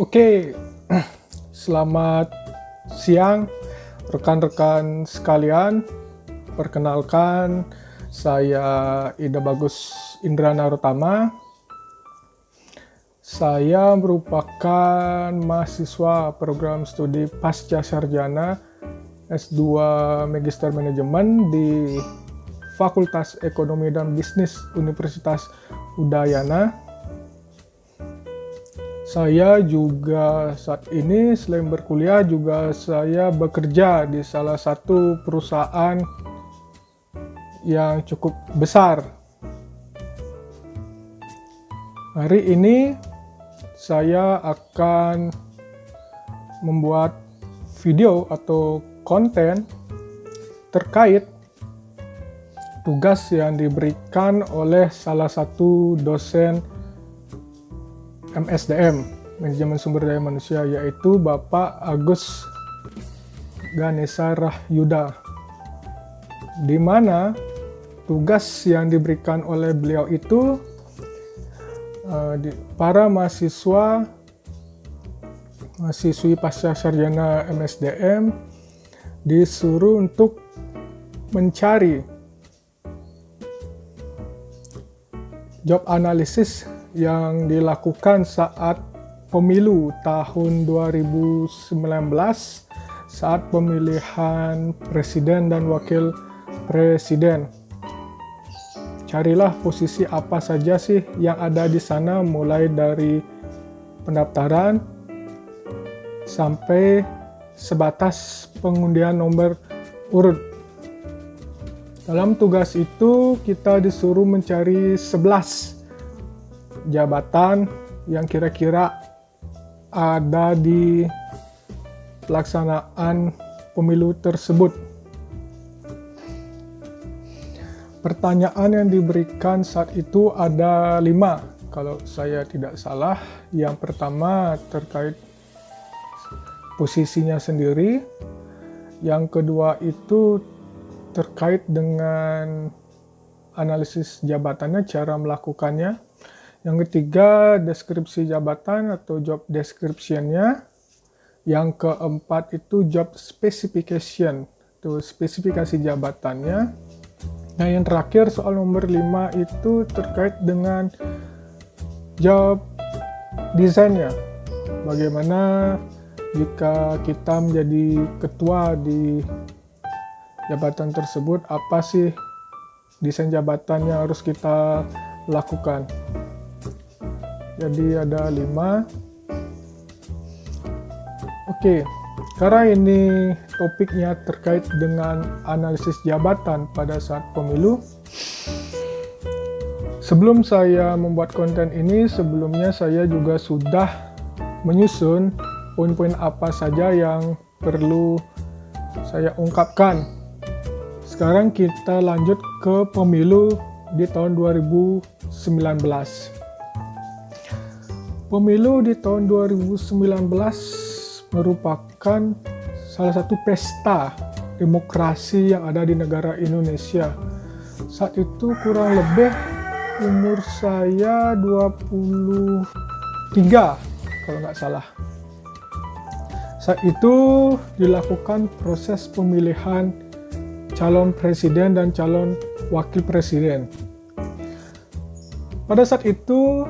Oke, selamat siang rekan-rekan sekalian. Perkenalkan, saya Ida Bagus Indra Narutama. Saya merupakan mahasiswa program studi Pasca Sarjana S2 Magister Manajemen di Fakultas Ekonomi dan Bisnis Universitas Udayana. Saya juga saat ini selain berkuliah juga saya bekerja di salah satu perusahaan yang cukup besar. Hari ini saya akan membuat video atau konten terkait tugas yang diberikan oleh salah satu dosen MSDM, Manajemen Sumber Daya Manusia, yaitu Bapak Agus Ganesha Rahyuda, di mana tugas yang diberikan oleh beliau itu para mahasiswi pasca sarjana MSDM disuruh untuk mencari job analisis yang dilakukan saat pemilu tahun 2019, saat pemilihan presiden dan wakil presiden. Carilah posisi apa saja sih yang ada di sana, mulai dari pendaftaran sampai sebatas pengundian nomor urut. Dalam tugas itu kita disuruh mencari 11 jabatan yang kira-kira ada di pelaksanaan pemilu tersebut. Pertanyaan yang diberikan saat itu ada 5, kalau saya tidak salah. Yang pertama terkait posisinya sendiri. Yang kedua itu terkait dengan analisis jabatannya, cara melakukannya. Yang ketiga, deskripsi jabatan atau job description-nya. Yang keempat itu job specification, itu spesifikasi jabatannya. Nah, yang terakhir soal nomor 5 itu terkait dengan job design-nya. Bagaimana jika kita menjadi ketua di jabatan tersebut, apa sih desain jabatan yang harus kita lakukan. Jadi ada 5. Oke, karena ini topiknya terkait dengan analisis jabatan pada saat pemilu. Sebelum saya membuat konten ini, sebelumnya saya juga sudah menyusun poin-poin apa saja yang perlu saya ungkapkan. Sekarang kita lanjut ke pemilu di tahun 2019. Pemilu di tahun 2019 merupakan salah satu pesta demokrasi yang ada di negara Indonesia. Saat itu kurang lebih umur saya 23 kalau nggak salah. Saat itu dilakukan proses pemilihan calon presiden dan calon wakil presiden. Pada saat itu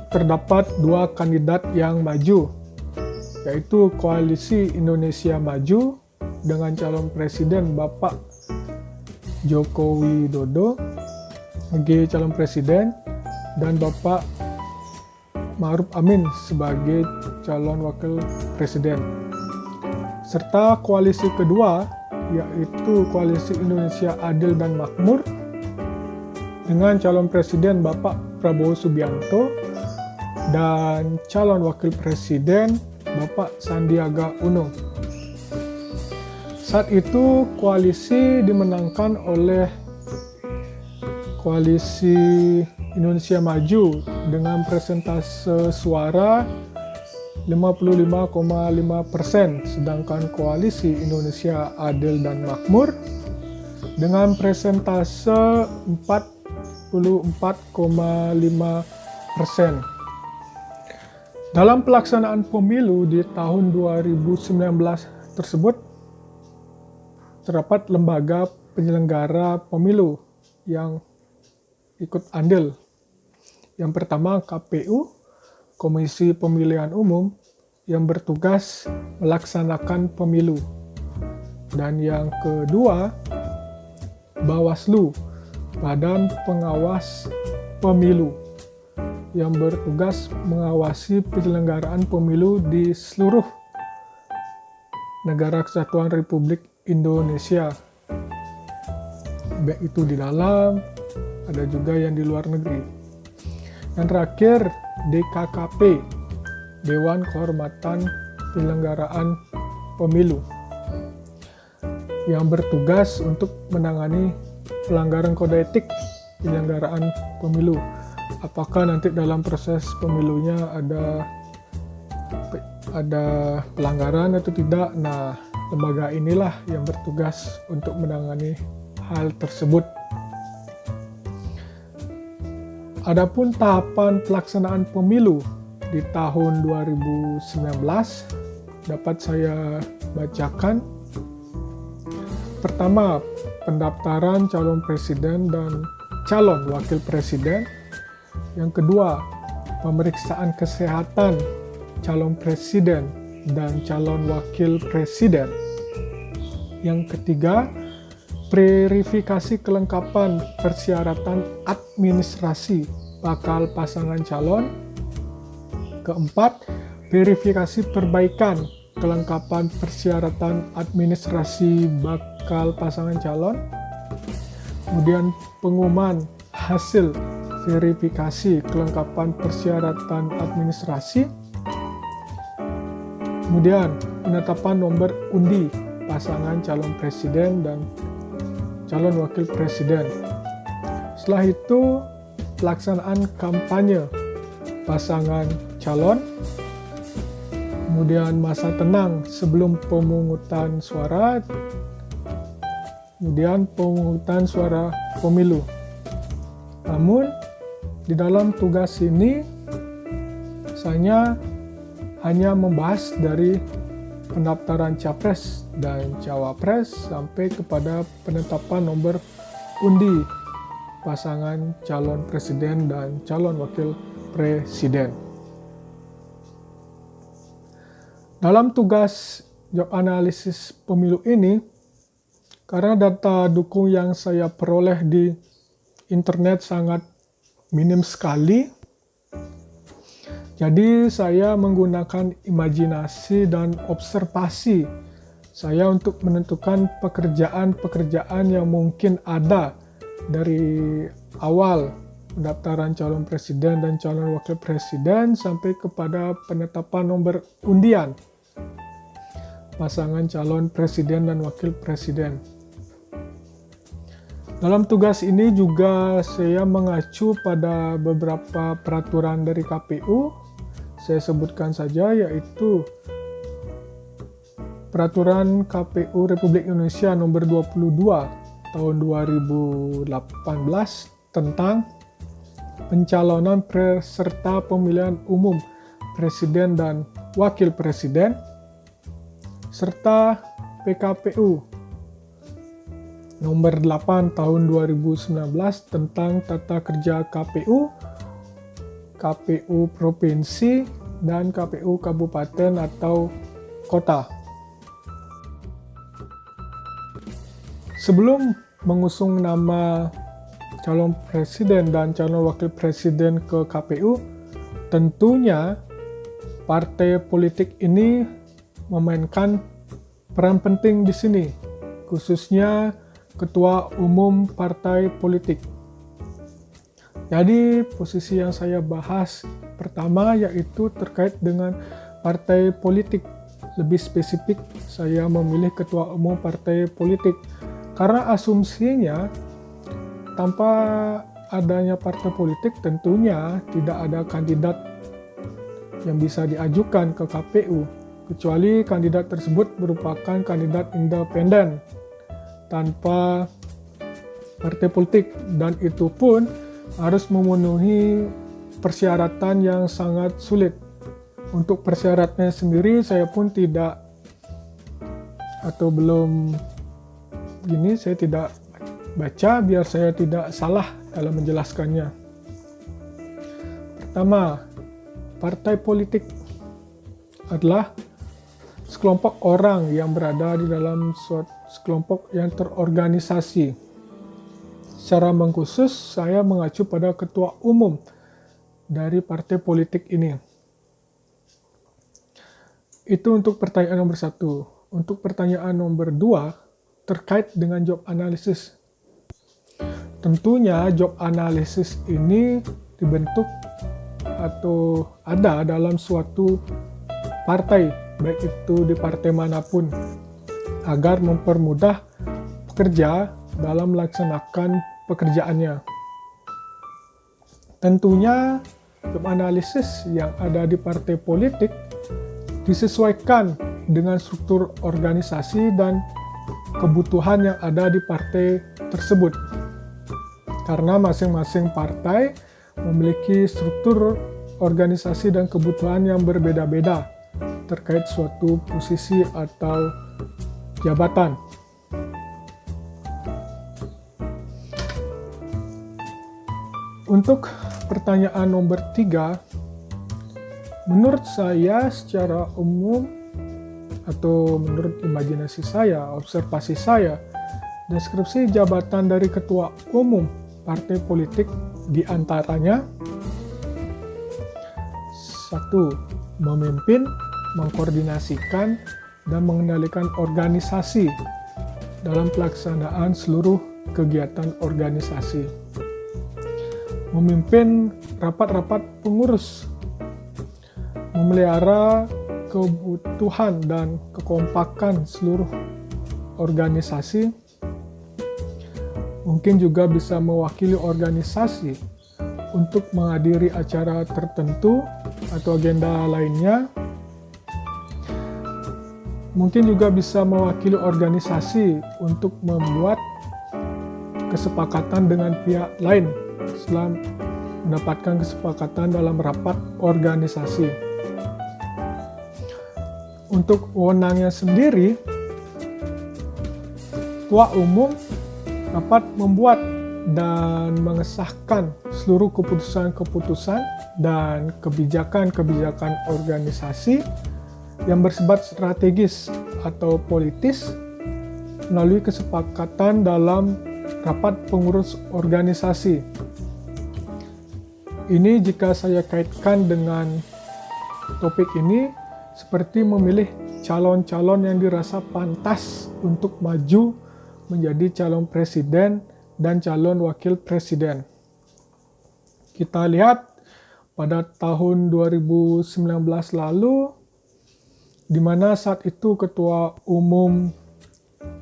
terdapat 2 kandidat yang maju, yaitu Koalisi Indonesia Maju dengan calon presiden Bapak Joko Widodo sebagai calon presiden dan Bapak Ma'ruf Amin sebagai calon wakil presiden. Serta koalisi kedua, yaitu Koalisi Indonesia Adil dan Makmur dengan calon presiden Bapak Prabowo Subianto dan calon wakil presiden Bapak Sandiaga Uno. Saat itu koalisi dimenangkan oleh Koalisi Indonesia Maju dengan persentase suara 55,5%, sedangkan Koalisi Indonesia Adil dan Makmur dengan persentase 44,5%. Dalam pelaksanaan pemilu di tahun 2019 tersebut, terdapat lembaga penyelenggara pemilu yang ikut andil. Yang pertama KPU, Komisi Pemilihan Umum, yang bertugas melaksanakan pemilu. Dan yang kedua, Bawaslu, Badan Pengawas Pemilu, yang bertugas mengawasi penyelenggaraan pemilu di seluruh negara kesatuan Republik Indonesia. Baik itu di dalam, ada juga yang di luar negeri. Yang terakhir, DKKP, Dewan Kehormatan Penyelenggaraan Pemilu, yang bertugas untuk menangani pelanggaran kode etik penyelenggaraan pemilu. Apakah nanti dalam proses pemilunya ada pelanggaran atau tidak? Nah, lembaga inilah yang bertugas untuk menangani hal tersebut. Adapun tahapan pelaksanaan pemilu di tahun 2019 dapat saya bacakan. Pertama, pendaftaran calon presiden dan calon wakil presiden. Yang kedua, pemeriksaan kesehatan calon presiden dan calon wakil presiden. Yang ketiga, verifikasi kelengkapan persyaratan administrasi bakal pasangan calon. Keempat, verifikasi perbaikan kelengkapan persyaratan administrasi bakal pasangan calon. Kemudian pengumuman hasil verifikasi kelengkapan persyaratan administrasi. Kemudian penetapan nomor undi pasangan calon presiden dan calon wakil presiden. Setelah itu, pelaksanaan kampanye pasangan calon. Kemudian masa tenang sebelum pemungutan suara. Kemudian pemungutan suara pemilu. Namun, di dalam tugas ini, saya hanya membahas dari pendaftaran capres dan cawapres sampai kepada penetapan nomor undi pasangan calon presiden dan calon wakil presiden. Dalam tugas job analisis pemilu ini, karena data dukung yang saya peroleh di internet sangat minim sekali, jadi saya menggunakan imajinasi dan observasi saya untuk menentukan pekerjaan-pekerjaan yang mungkin ada dari awal pendaftaran calon presiden dan calon wakil presiden sampai kepada penetapan nomor undian pasangan calon presiden dan wakil presiden. Dalam tugas ini juga saya mengacu pada beberapa peraturan dari KPU. Saya sebutkan saja, yaitu Peraturan KPU Republik Indonesia Nomor 22 Tahun 2018 tentang pencalonan peserta pemilihan umum presiden dan wakil presiden, serta PKPU Nomor 8 Tahun 2019 tentang tata kerja KPU, KPU Provinsi, dan KPU Kabupaten atau Kota. Sebelum mengusung nama calon presiden dan calon wakil presiden ke KPU, tentunya partai politik ini memainkan peran penting di sini, khususnya ketua umum partai politik. Jadi posisi yang saya bahas pertama yaitu terkait dengan partai politik. Lebih spesifik, saya memilih ketua umum partai politik karena asumsinya tanpa adanya partai politik tentunya tidak ada kandidat yang bisa diajukan ke KPU, kecuali kandidat tersebut merupakan kandidat independen tanpa partai politik, dan itu pun harus memenuhi persyaratan yang sangat sulit. Untuk persyaratnya sendiri saya pun tidak atau belum gini, saya tidak baca biar saya tidak salah dalam menjelaskannya. Pertama, partai politik adalah sekelompok orang yang berada di dalam suatu sekelompok yang terorganisasi. Secara mengkhusus, saya mengacu pada ketua umum dari partai politik ini. Itu untuk pertanyaan nomor 1. Untuk pertanyaan nomor 2, terkait dengan job analysis. Tentunya job analysis ini dibentuk atau ada dalam suatu partai, baik itu di partai manapun, agar mempermudah pekerja dalam melaksanakan pekerjaannya. Tentunya job analysis yang ada di partai politik disesuaikan dengan struktur organisasi dan kebutuhan yang ada di partai tersebut. Karena masing-masing partai memiliki struktur organisasi dan kebutuhan yang berbeda-beda terkait suatu posisi atau jabatan. Untuk pertanyaan nomor 3, menurut saya secara umum atau menurut imajinasi saya, observasi saya, deskripsi jabatan dari ketua umum partai politik diantaranya 1. Memimpin, mengkoordinasikan, dan mengendalikan organisasi dalam pelaksanaan seluruh kegiatan organisasi. Memimpin rapat-rapat pengurus, memelihara kebutuhan dan kekompakan seluruh organisasi, mungkin juga bisa mewakili organisasi untuk menghadiri acara tertentu atau agenda lainnya, mungkin juga bisa mewakili organisasi untuk membuat kesepakatan dengan pihak lain setelah mendapatkan kesepakatan dalam rapat organisasi. Untuk wewenangnya sendiri, ketua umum dapat membuat dan mengesahkan seluruh keputusan-keputusan dan kebijakan-kebijakan organisasi yang bersifat strategis atau politis melalui kesepakatan dalam rapat pengurus organisasi. Ini jika saya kaitkan dengan topik ini, seperti memilih calon-calon yang dirasa pantas untuk maju menjadi calon presiden dan calon wakil presiden. Kita lihat pada tahun 2019 lalu, di mana saat itu Ketua Umum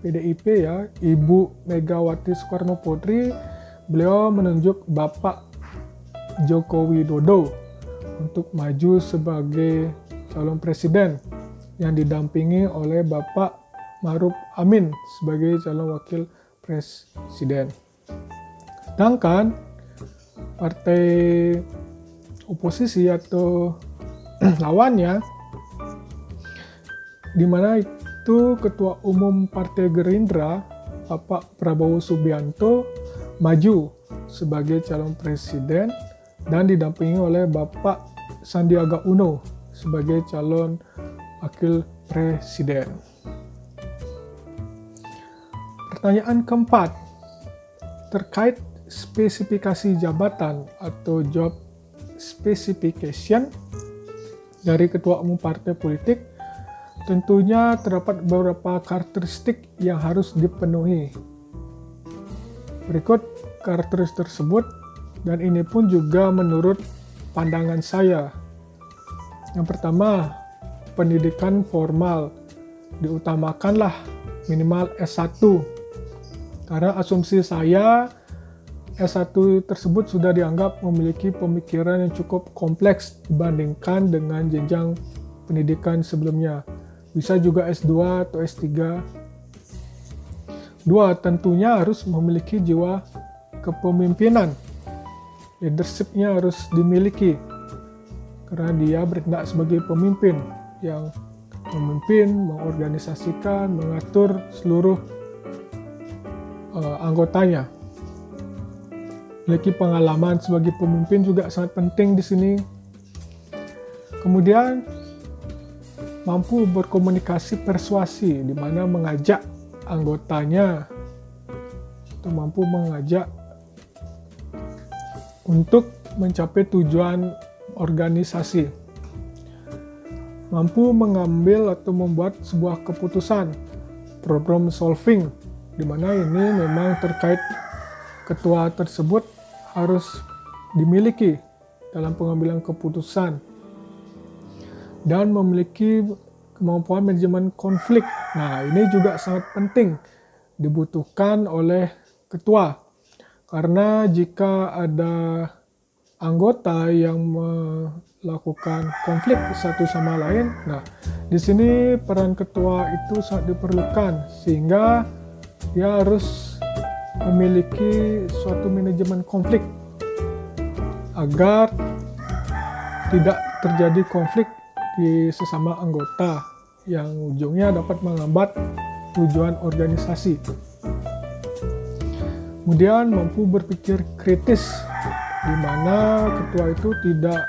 PDIP ya, Ibu Megawati Soekarnoputri, beliau menunjuk Bapak Joko Widodo untuk maju sebagai calon presiden yang didampingi oleh Bapak Ma'ruf Amin sebagai calon wakil presiden. Sedangkan partai oposisi atau lawannya, di mana itu Ketua Umum Partai Gerindra, Bapak Prabowo Subianto, maju sebagai calon presiden dan didampingi oleh Bapak Sandiaga Uno sebagai calon wakil presiden. Pertanyaan keempat, terkait spesifikasi jabatan atau job specification dari Ketua Umum Partai Politik, tentunya terdapat beberapa karakteristik yang harus dipenuhi. Berikut karakteristik tersebut, dan ini pun juga menurut pandangan saya. Yang pertama, pendidikan formal diutamakanlah minimal S1. Karena asumsi saya, S1 tersebut sudah dianggap memiliki pemikiran yang cukup kompleks dibandingkan dengan jenjang pendidikan sebelumnya. Bisa juga S2 atau S3. 2, tentunya harus memiliki jiwa kepemimpinan. Leadership-nya harus dimiliki. karena dia bertindak sebagai pemimpin yang memimpin, mengorganisasikan, mengatur seluruh anggotanya. Memiliki pengalaman sebagai pemimpin juga sangat penting di sini. Kemudian mampu berkomunikasi persuasi, di mana mengajak anggotanya atau mampu mengajak untuk mencapai tujuan organisasi. Mampu mengambil atau membuat sebuah keputusan, problem solving, di mana ini memang terkait ketua tersebut harus dimiliki dalam pengambilan keputusan, dan memiliki kemampuan manajemen konflik. Nah, ini juga sangat penting dibutuhkan oleh ketua, karena jika ada anggota yang melakukan konflik satu sama lain, nah di sini peran ketua itu sangat diperlukan, sehingga dia harus memiliki suatu manajemen konflik agar tidak terjadi konflik di sesama anggota yang ujungnya dapat menghambat tujuan organisasi. Kemudian mampu berpikir kritis, di mana ketua itu tidak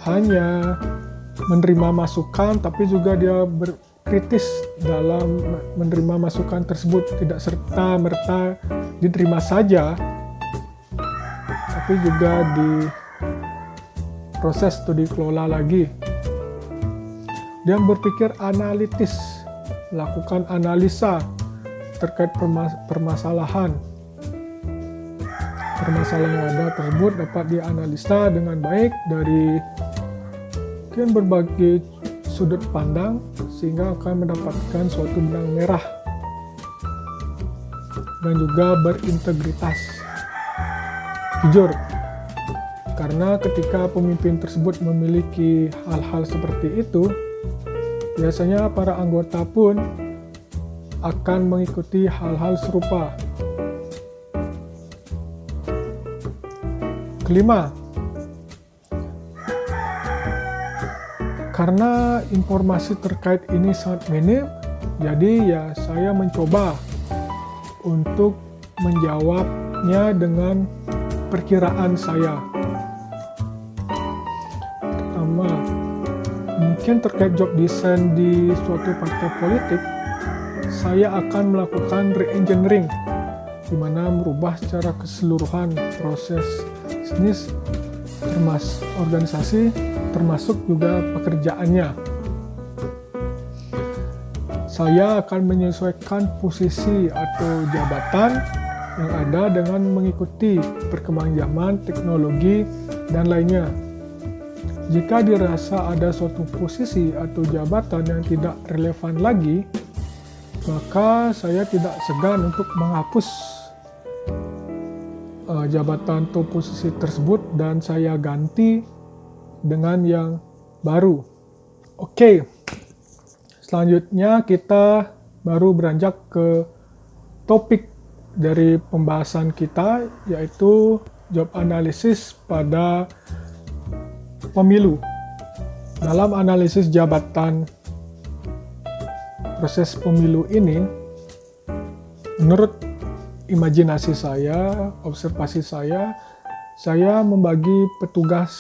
hanya menerima masukan, tapi juga dia berkritis dalam menerima masukan tersebut, tidak serta-merta diterima saja, tapi juga diproses atau dikelola lagi. Dia berpikir analitis, melakukan analisa terkait permasalahan yang ada tersebut dapat dianalisa dengan baik dari mungkin berbagai sudut pandang, sehingga akan mendapatkan suatu benang merah, dan juga berintegritas, jujur, karena ketika pemimpin tersebut memiliki hal-hal seperti itu, biasanya para anggota pun akan mengikuti hal-hal serupa. Kelima, karena informasi terkait ini sangat minim, jadi ya saya mencoba untuk menjawabnya dengan perkiraan saya. Pertama, mungkin terkait job design di suatu partai politik, saya akan melakukan re-engineering, di mana merubah secara keseluruhan proses bisnis, termasuk organisasi, termasuk juga pekerjaannya. Saya akan menyesuaikan posisi atau jabatan yang ada dengan mengikuti perkembangan zaman, teknologi, dan lainnya. Jika dirasa ada suatu posisi atau jabatan yang tidak relevan lagi, maka saya tidak segan untuk menghapus jabatan atau posisi tersebut dan saya ganti dengan yang baru. Oke, selanjutnya kita baru beranjak ke topik dari pembahasan kita, yaitu job analysis pada pemilu. Dalam analisis jabatan proses pemilu ini, menurut imajinasi saya, observasi saya membagi petugas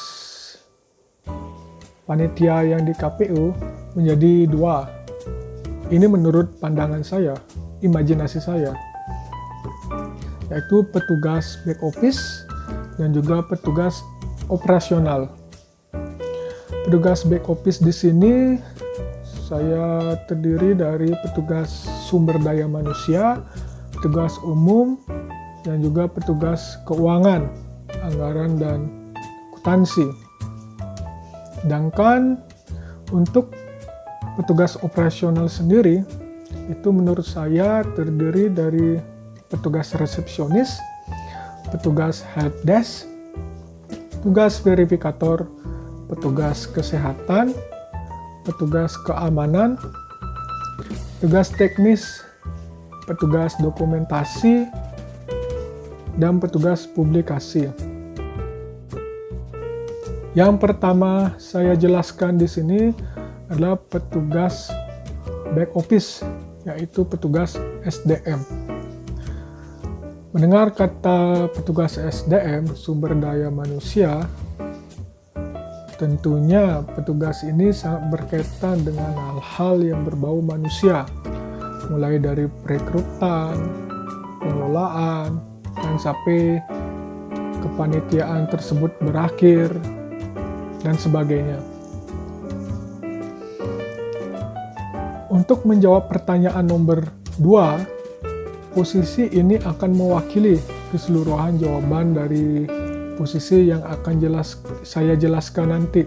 panitia yang di KPU menjadi dua. Ini menurut pandangan saya, imajinasi saya, yaitu petugas back office dan juga petugas operasional. Petugas back office di sini saya terdiri dari petugas sumber daya manusia, petugas umum, dan juga petugas keuangan, anggaran, dan akuntansi. Sedangkan untuk petugas operasional sendiri, itu menurut saya terdiri dari petugas resepsionis, petugas helpdesk, petugas verifikator, petugas kesehatan, petugas keamanan, petugas teknis, petugas dokumentasi, dan petugas publikasi. Yang pertama saya jelaskan di sini adalah petugas back office, yaitu petugas SDM. Mendengar kata petugas SDM, sumber daya manusia, tentunya petugas ini sangat berkaitan dengan hal-hal yang berbau manusia, mulai dari perekrutan, pengelolaan, dan sampai kepanitiaan tersebut berakhir, dan sebagainya. Untuk menjawab pertanyaan nomor 2, posisi ini akan mewakili keseluruhan jawaban dari posisi yang akan saya jelaskan nanti,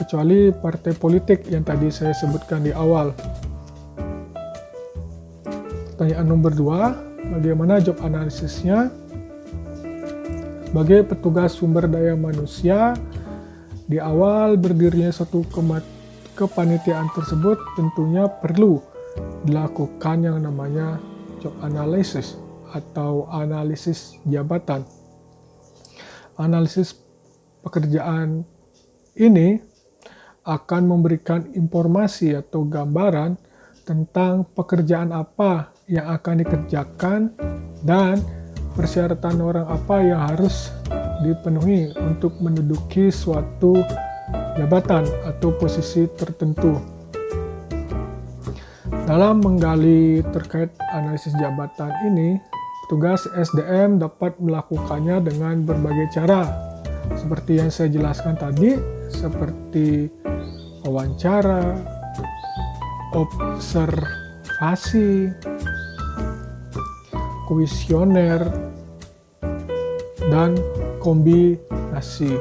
kecuali partai politik yang tadi saya sebutkan di awal. Pertanyaan nomor 2, bagaimana job analisisnya? Sebagai petugas sumber daya manusia, di awal berdirinya suatu kepanitiaan tersebut tentunya perlu dilakukan yang namanya job analysis atau analisis jabatan. Analisis pekerjaan ini akan memberikan informasi atau gambaran tentang pekerjaan apa yang akan dikerjakan dan persyaratan orang apa yang harus dipenuhi untuk menduduki suatu jabatan atau posisi tertentu. Dalam menggali terkait analisis jabatan ini, petugas SDM dapat melakukannya dengan berbagai cara, seperti yang saya jelaskan tadi, seperti wawancara, observasi, kuesioner, dan kombinasi.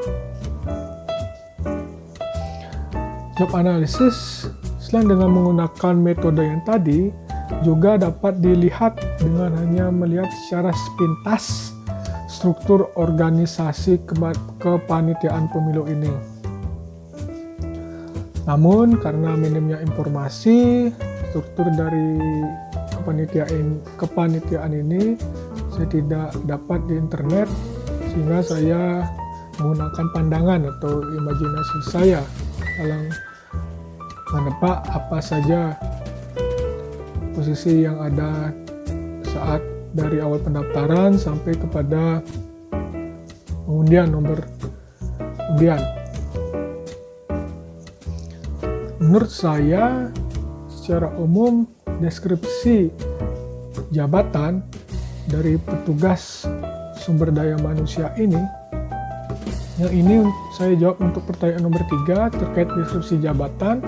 Job analysis selain dengan menggunakan metode yang tadi, juga dapat dilihat dengan hanya melihat secara sepintas struktur organisasi kepanitiaan pemilu ini. Namun, karena minimnya informasi, struktur dari kepanitiaan ini saya tidak dapat di internet, sehingga saya menggunakan pandangan atau imajinasi saya dalam menebak apa saja posisi yang ada saat dari awal pendaftaran sampai kepada nomor undian. Menurut saya, secara umum deskripsi jabatan dari petugas sumber daya manusia ini, yang ini saya jawab untuk pertanyaan nomor 3 terkait deskripsi jabatan.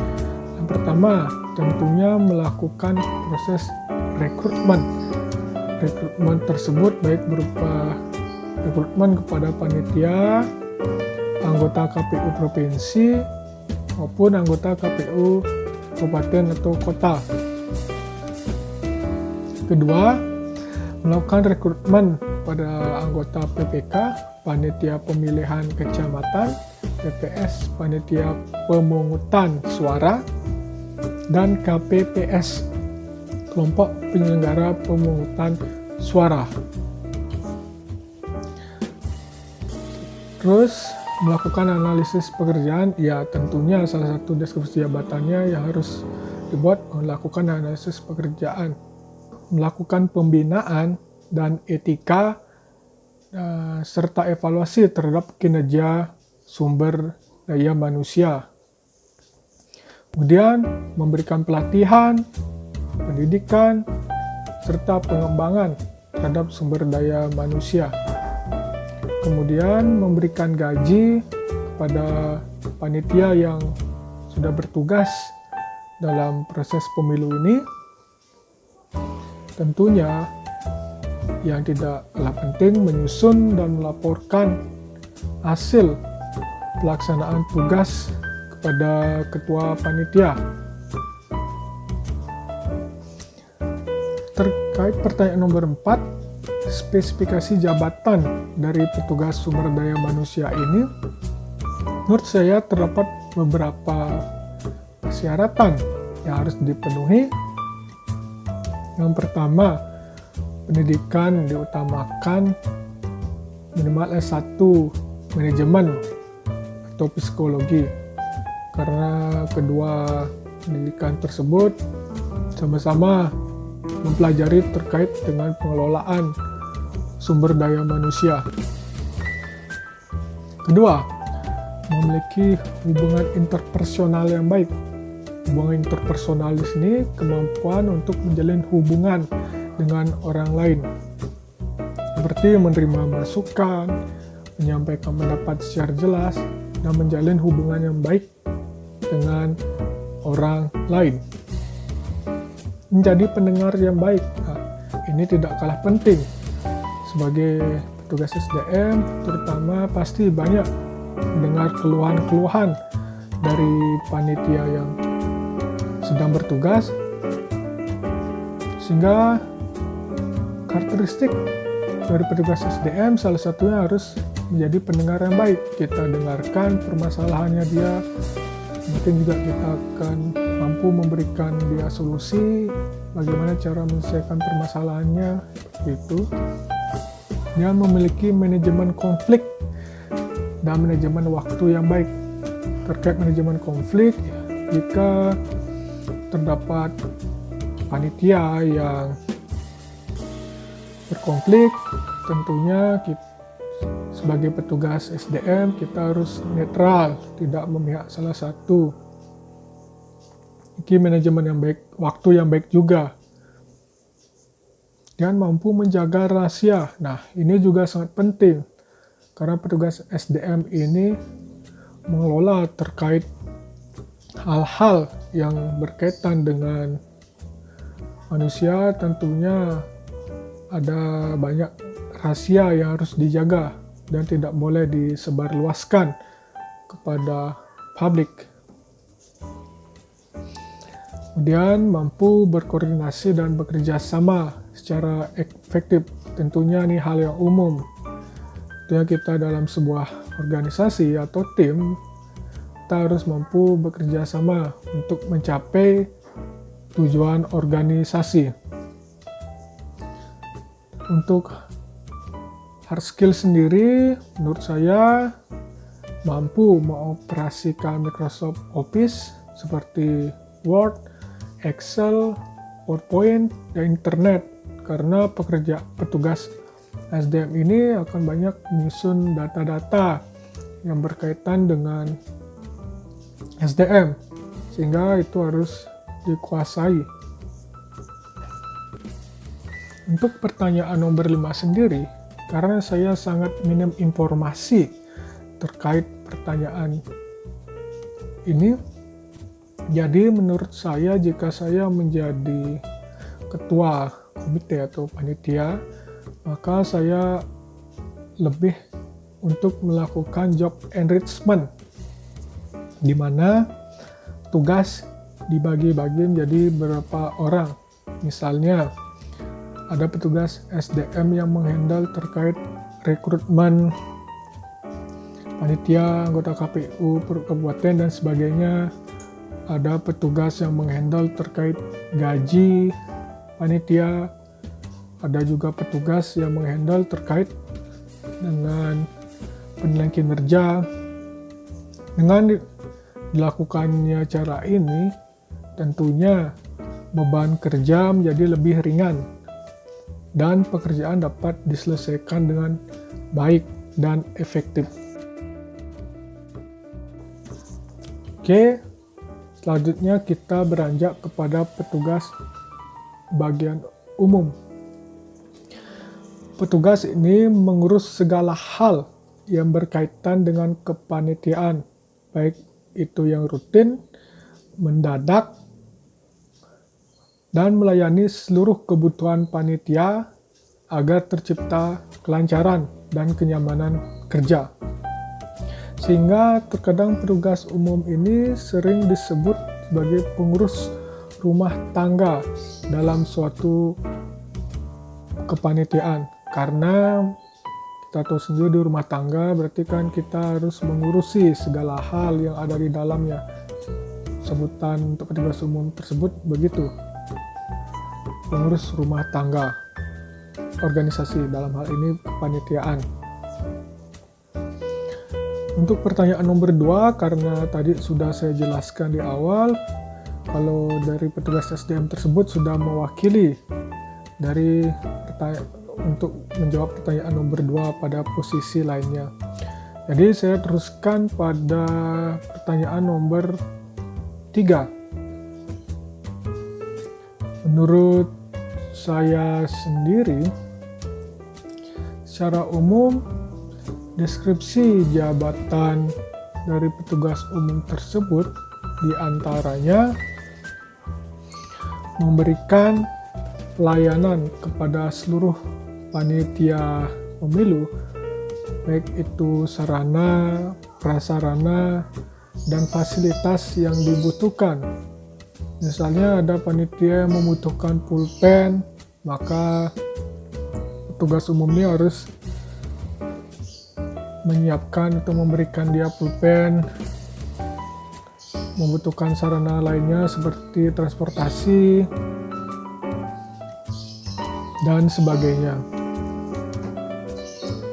Yang pertama, tentunya melakukan proses rekrutmen. Rekrutmen tersebut baik berupa rekrutmen kepada panitia, anggota KPU provinsi, maupun anggota KPU kabupaten atau kota. Kedua, melakukan rekrutmen pada anggota PPK, panitia pemilihan kecamatan, PPS, panitia pemungutan suara, dan KPPS, kelompok penyelenggara pemungutan suara. Terus melakukan analisis pekerjaan, ya tentunya salah satu deskripsi jabatannya yang harus dibuat melakukan analisis pekerjaan, melakukan pembinaan dan etika serta evaluasi terhadap kinerja sumber daya manusia. Kemudian memberikan pelatihan, pendidikan, serta pengembangan terhadap sumber daya manusia. Kemudian memberikan gaji kepada panitia yang sudah bertugas dalam proses pemilu ini. Tentunya yang tidak kalah penting menyusun dan melaporkan hasil pelaksanaan tugas kepada ketua panitia. Terkait pertanyaan nomor 4, spesifikasi jabatan dari petugas sumber daya manusia ini, menurut saya terdapat beberapa persyaratan yang harus dipenuhi. Yang pertama, pendidikan diutamakan minimal S1 manajemen atau psikologi, karena kedua pendidikan tersebut sama-sama mempelajari terkait dengan pengelolaan sumber daya manusia. Kedua, memiliki hubungan interpersonal yang baik. Hubungan interpersonal di sini kemampuan untuk menjalin hubungan dengan orang lain, seperti menerima masukan, menyampaikan pendapat secara jelas, dan menjalin hubungan yang baik dengan orang lain. Menjadi pendengar yang baik, ini tidak kalah penting. Sebagai petugas SDM, terutama pasti banyak mendengar keluhan-keluhan dari panitia yang sedang bertugas, sehingga karakteristik dari petugas SDM salah satunya harus menjadi pendengar yang baik. Kita dengarkan permasalahannya dia, mungkin juga kita akan mampu memberikan dia solusi bagaimana cara menyelesaikan permasalahannya gitu. Dia memiliki manajemen konflik dan manajemen waktu yang baik. Terkait manajemen konflik, jika terdapat panitia yang berkonflik, tentunya kita, sebagai petugas SDM, kita harus netral, tidak memihak salah satu. Ini manajemen yang baik, waktu yang baik juga. Dan mampu menjaga rahasia. Nah, ini juga sangat penting, karena petugas SDM ini mengelola terkait hal-hal yang berkaitan dengan manusia. Tentunya ada banyak rahasia yang harus dijaga dan tidak boleh disebarluaskan kepada publik. Kemudian mampu berkoordinasi dan bekerja sama secara efektif. Tentunya ini hal yang umum. Tentunya kita dalam sebuah organisasi atau tim, kita harus mampu bekerja sama untuk mencapai tujuan organisasi. Untuk hard skill sendiri, menurut saya mampu mengoperasikan Microsoft Office seperti Word, Excel, PowerPoint, dan Internet, karena petugas SDM ini akan banyak menyusun data-data yang berkaitan dengan SDM, sehingga itu harus dikuasai. Untuk pertanyaan nomor 5 sendiri, karena saya sangat minim informasi terkait pertanyaan ini, jadi menurut saya jika saya menjadi ketua komite atau panitia, maka saya lebih untuk melakukan job enrichment, di mana tugas dibagi-bagi menjadi beberapa orang. Misalnya, ada petugas SDM yang menghandle terkait rekrutmen panitia, anggota KPU, kabupaten, dan sebagainya. Ada petugas yang menghandle terkait gaji panitia. Ada juga petugas yang menghandle terkait dengan penilaian kinerja. Dengan dilakukannya cara ini, tentunya beban kerja menjadi lebih ringan dan pekerjaan dapat diselesaikan dengan baik dan efektif. Oke, selanjutnya kita beranjak kepada petugas bagian umum. Petugas ini mengurus segala hal yang berkaitan dengan kepanitiaan, baik itu yang rutin, mendadak, dan melayani seluruh kebutuhan panitia agar tercipta kelancaran dan kenyamanan kerja. Sehingga terkadang petugas umum ini sering disebut sebagai pengurus rumah tangga dalam suatu kepanitiaan. Karena kita tahu sendiri di rumah tangga berarti kan kita harus mengurusi segala hal yang ada di dalamnya. Sebutan untuk petugas umum tersebut begitu. Pengurus rumah tangga organisasi, dalam hal ini kepanitiaan. Untuk pertanyaan nomor 2, karena tadi sudah saya jelaskan di awal, kalau dari petugas SDM tersebut sudah mewakili dari untuk menjawab pertanyaan nomor 2 pada posisi lainnya. Jadi saya teruskan pada pertanyaan nomor 3. Menurut saya sendiri, secara umum deskripsi jabatan dari petugas umum tersebut diantaranya memberikan pelayanan kepada seluruh panitia pemilu, baik itu sarana, prasarana, dan fasilitas yang dibutuhkan. Misalnya ada panitia yang membutuhkan pulpen, maka petugas umum ini harus menyiapkan atau memberikan dia pulpen. Membutuhkan sarana lainnya seperti transportasi dan sebagainya.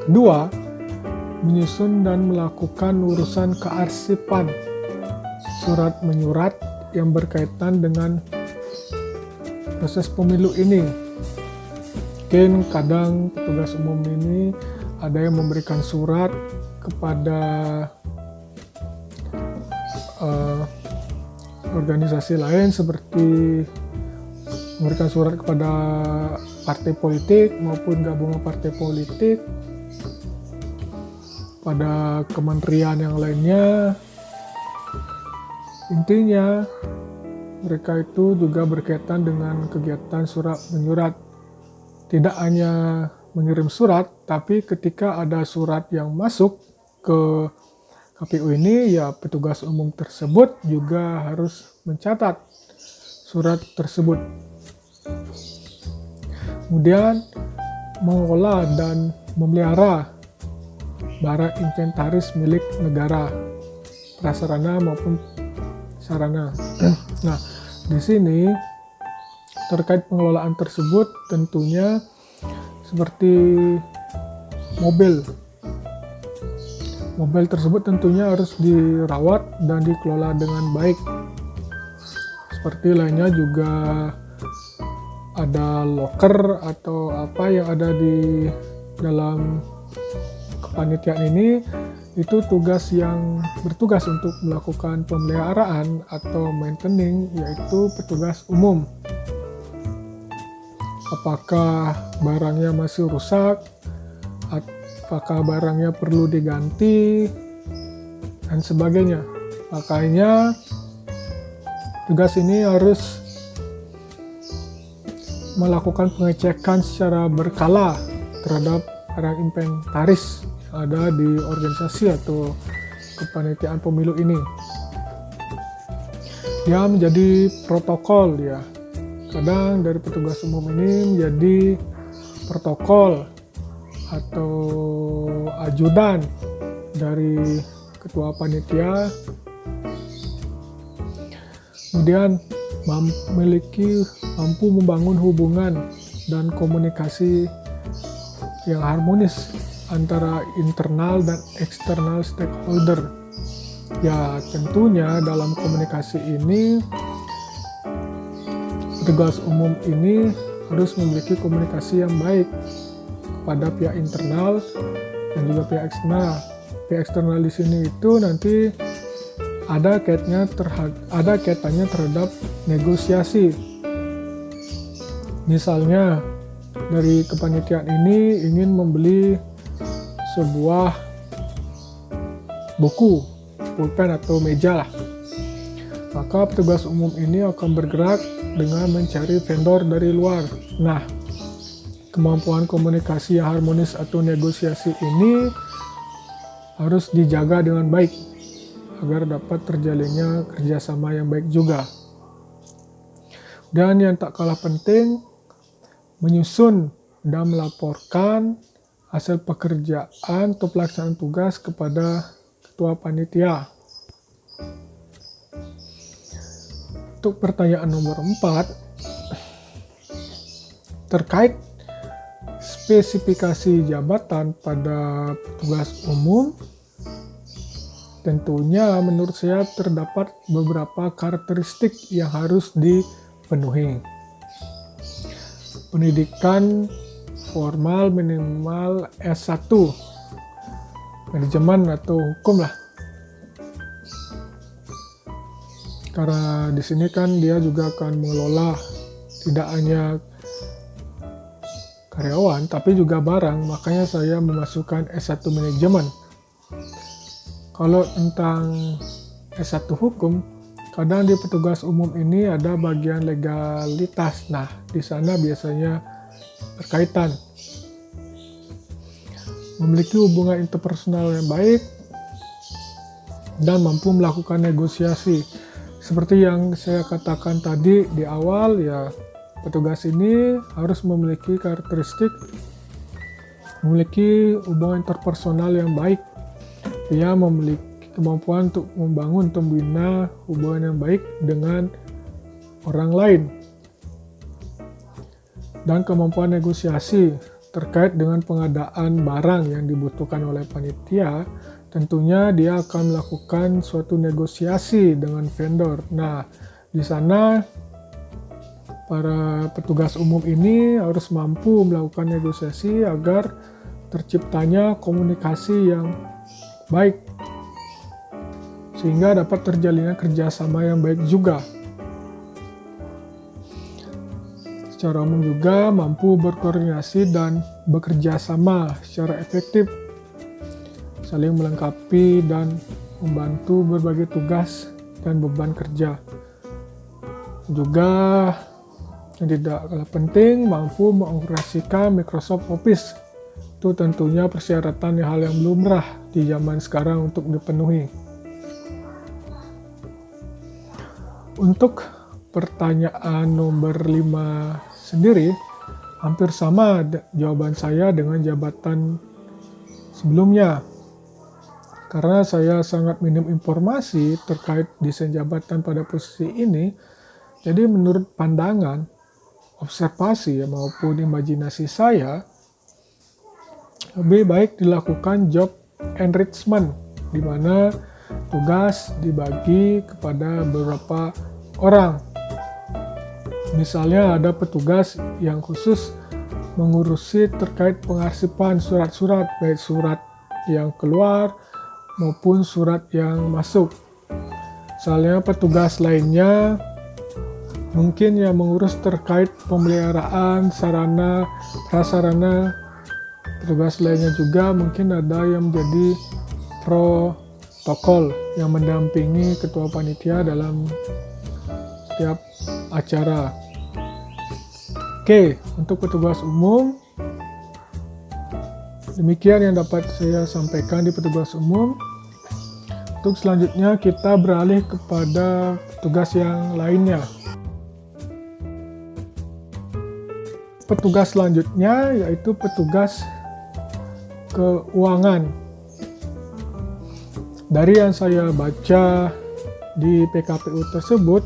2. Menyusun dan melakukan urusan kearsipan surat menyurat yang berkaitan dengan proses pemilu ini. Mungkin kadang petugas umum ini ada yang memberikan surat kepada organisasi lain, seperti memberikan surat kepada partai politik maupun gabungan partai politik, pada kementerian yang lainnya. Intinya mereka itu juga berkaitan dengan kegiatan surat menyurat. Tidak hanya mengirim surat, tapi ketika ada surat yang masuk ke KPU ini, ya petugas umum tersebut juga harus mencatat surat tersebut. Kemudian mengelola dan memelihara barang inventaris milik negara, prasarana maupun sarana. Nah, di sini terkait pengelolaan tersebut tentunya seperti mobil. Mobil tersebut tentunya harus dirawat dan dikelola dengan baik. Seperti lainnya juga ada loker atau apa yang ada di dalam kepanitiaan ini, itu tugas yang bertugas untuk melakukan pemeliharaan atau maintaining, yaitu petugas umum. Apakah barangnya masih rusak, apakah barangnya perlu diganti, dan sebagainya. Makanya tugas ini harus melakukan pengecekan secara berkala terhadap barang inventaris yang ada di organisasi atau kepanitiaan pemilu ini. Dia menjadi protokol ya. Kadang dari petugas umum ini menjadi protokol atau ajudan dari ketua panitia. Kemudian mampu membangun hubungan dan komunikasi yang harmonis antara internal dan eksternal stakeholder. Ya, tentunya dalam komunikasi ini petugas umum ini harus memiliki komunikasi yang baik pada pihak internal dan juga pihak eksternal. Pihak eksternal di sini itu nanti ada kaitannya terhadap negosiasi. Misalnya dari kepanitiaan ini ingin membeli sebuah buku, pulpen atau meja lah. Maka petugas umum ini akan bergerak dengan mencari vendor dari luar. Nah, kemampuan komunikasi yang harmonis atau negosiasi ini harus dijaga dengan baik agar dapat terjalinnya kerjasama yang baik juga. Dan yang tak kalah penting, menyusun dan melaporkan hasil pekerjaan atau pelaksanaan tugas kepada ketua panitia. Untuk pertanyaan nomor 4, terkait spesifikasi jabatan pada petugas umum, tentunya menurut saya terdapat beberapa karakteristik yang harus dipenuhi. Pendidikan formal minimal S1, manajemen atau hukum lah. Karena di sini kan dia juga akan mengelola tidak hanya karyawan tapi juga barang, makanya saya memasukkan S1 manajemen. Kalau tentang S1 hukum, kadang di petugas umum ini ada bagian legalitas. Nah, di sana biasanya berkaitan. Memiliki hubungan interpersonal yang baik dan mampu melakukan negosiasi. Seperti yang saya katakan tadi di awal, ya petugas ini harus memiliki karakteristik memiliki hubungan interpersonal yang baik. Dia memiliki kemampuan untuk membangun atau membina hubungan yang baik dengan orang lain. Dan kemampuan negosiasi terkait dengan pengadaan barang yang dibutuhkan oleh panitia. Tentunya dia akan melakukan suatu negosiasi dengan vendor. Nah, di sana para petugas umum ini harus mampu melakukan negosiasi agar terciptanya komunikasi yang baik, sehingga dapat terjalinnya kerjasama yang baik juga. Secara umum juga mampu berkoordinasi dan bekerja sama secara efektif, saling melengkapi dan membantu berbagai tugas dan beban kerja. Juga yang tidak kalah penting, mampu mengoperasikan Microsoft Office. Itu tentunya persyaratan hal yang lumrah di zaman sekarang untuk dipenuhi. Untuk pertanyaan nomor 5 sendiri, hampir sama jawaban saya dengan jabatan sebelumnya. Karena saya sangat minim informasi terkait desain jabatan pada posisi ini, jadi menurut pandangan, observasi maupun imajinasi saya, lebih baik dilakukan job enrichment, di mana tugas dibagi kepada beberapa orang. Misalnya ada petugas yang khusus mengurusi terkait pengarsipan surat-surat, baik surat yang keluar maupun surat yang masuk. Misalnya petugas lainnya mungkin yang mengurus terkait pemeliharaan sarana prasarana. Petugas lainnya juga mungkin ada yang menjadi protokol yang mendampingi ketua panitia dalam setiap acara. Oke, untuk petugas umum, demikian yang dapat saya sampaikan di petugas umum. Untuk selanjutnya kita beralih kepada petugas yang lainnya. Petugas selanjutnya yaitu petugas keuangan. Dari yang saya baca di PKPU tersebut,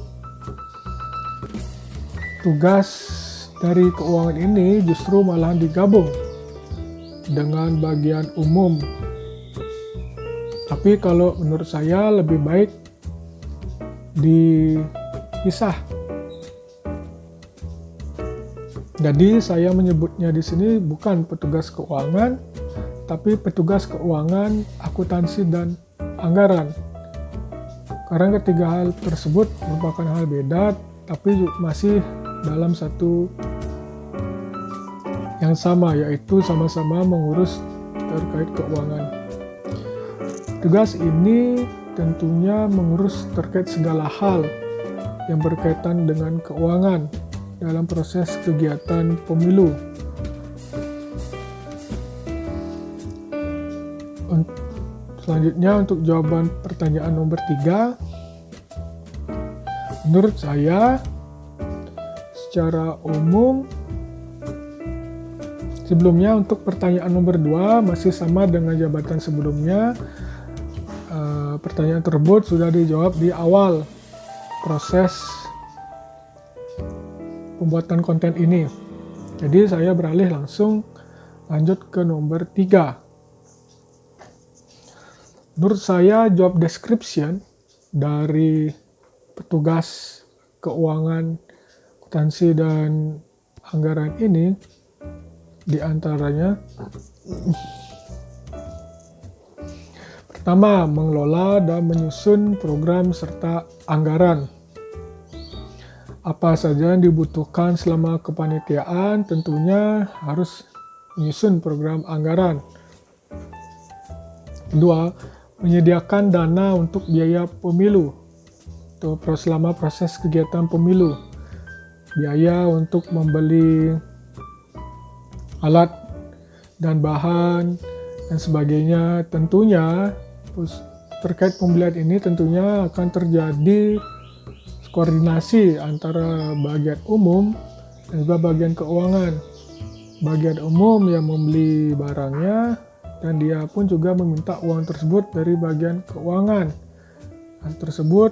tugas dari keuangan ini justru malah digabung dengan bagian umum. Tapi kalau menurut saya lebih baik dipisah. Jadi saya menyebutnya di sini bukan petugas keuangan, tapi petugas keuangan, akuntansi dan anggaran. Karena ketiga hal tersebut merupakan hal beda, tapi masih dalam satu yang sama, yaitu sama-sama mengurus terkait keuangan. Tugas ini tentunya mengurus terkait segala hal yang berkaitan dengan keuangan dalam proses kegiatan pemilu. Selanjutnya untuk jawaban pertanyaan nomor 3, menurut saya secara umum sebelumnya untuk pertanyaan nomor 2 masih sama dengan jabatan sebelumnya. Pertanyaan tersebut sudah dijawab di awal proses pembuatan konten ini. Jadi saya beralih langsung lanjut ke nomor 3. Menurut saya job description dari petugas keuangan, akuntansi, dan anggaran ini diantaranya pertama, mengelola dan menyusun program serta anggaran. Apa saja yang dibutuhkan selama kepanitiaan, tentunya harus menyusun program anggaran. Kedua, menyediakan dana untuk biaya pemilu atau selama proses kegiatan pemilu, biaya untuk membeli alat dan bahan dan sebagainya. Tentunya terkait pembelian ini tentunya akan terjadi koordinasi antara bagian umum dan juga bagian keuangan. Bagian umum yang membeli barangnya, dan dia pun juga meminta uang tersebut dari bagian keuangan. Hal tersebut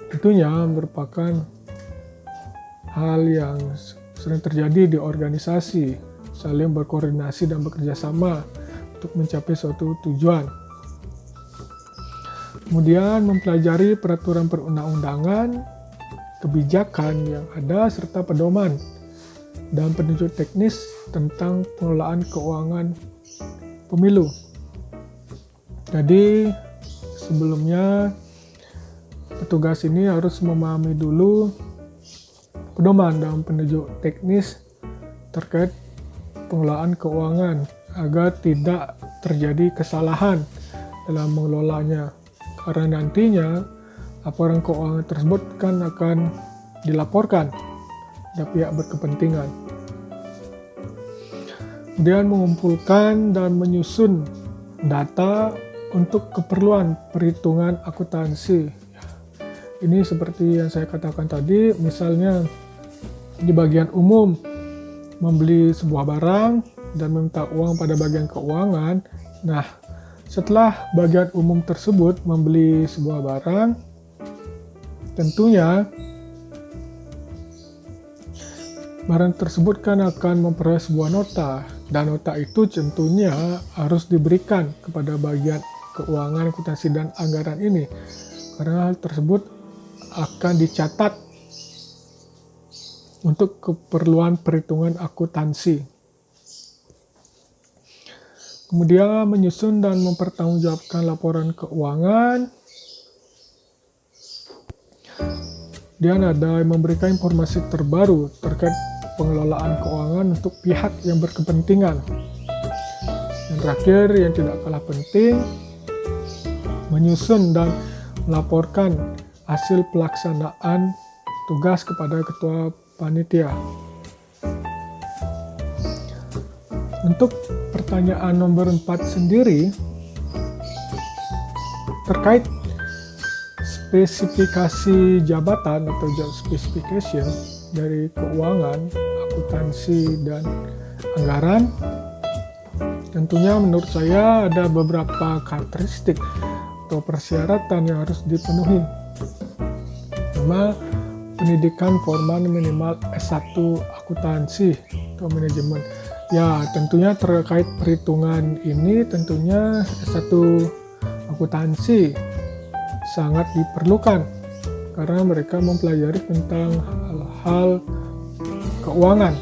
tentunya merupakan hal yang sering terjadi di organisasi, saling berkoordinasi dan bekerja sama untuk mencapai suatu tujuan. Kemudian mempelajari peraturan perundang-undangan, kebijakan yang ada, serta pedoman dan petunjuk teknis tentang pengelolaan keuangan pemilu. Jadi sebelumnya petugas ini harus memahami dulu pedoman dan petunjuk teknis terkait pengelolaan keuangan agar tidak terjadi kesalahan dalam mengelolanya, karena nantinya laporan keuangan tersebut kan akan dilaporkan pada pihak berkepentingan. Kemudian mengumpulkan dan menyusun data untuk keperluan perhitungan akuntansi. Ini seperti yang saya katakan tadi, misalnya di bagian umum membeli sebuah barang dan meminta uang pada bagian keuangan. Nah, setelah bagian umum tersebut membeli sebuah barang, tentunya barang tersebut kan akan memperoleh sebuah nota, dan nota itu tentunya harus diberikan kepada bagian keuangan, akuntansi, dan anggaran ini, karena hal tersebut akan dicatat untuk keperluan perhitungan akuntansi. Kemudian menyusun dan mempertanggungjawabkan laporan keuangan. Dan ada memberikan informasi terbaru terkait pengelolaan keuangan untuk pihak yang berkepentingan. Yang terakhir, yang tidak kalah penting, menyusun dan melaporkan hasil pelaksanaan tugas kepada ketua panitia. Untuk pertanyaan nomor 4 sendiri, terkait spesifikasi jabatan atau job specification dari keuangan, akuntansi, dan anggaran, tentunya menurut saya ada beberapa karakteristik atau persyaratan yang harus dipenuhi. Pertama, pendidikan formal minimal S1 akuntansi atau manajemen. Ya, tentunya terkait perhitungan ini tentunya S1 akuntansi sangat diperlukan karena mereka mempelajari tentang hal-hal keuangan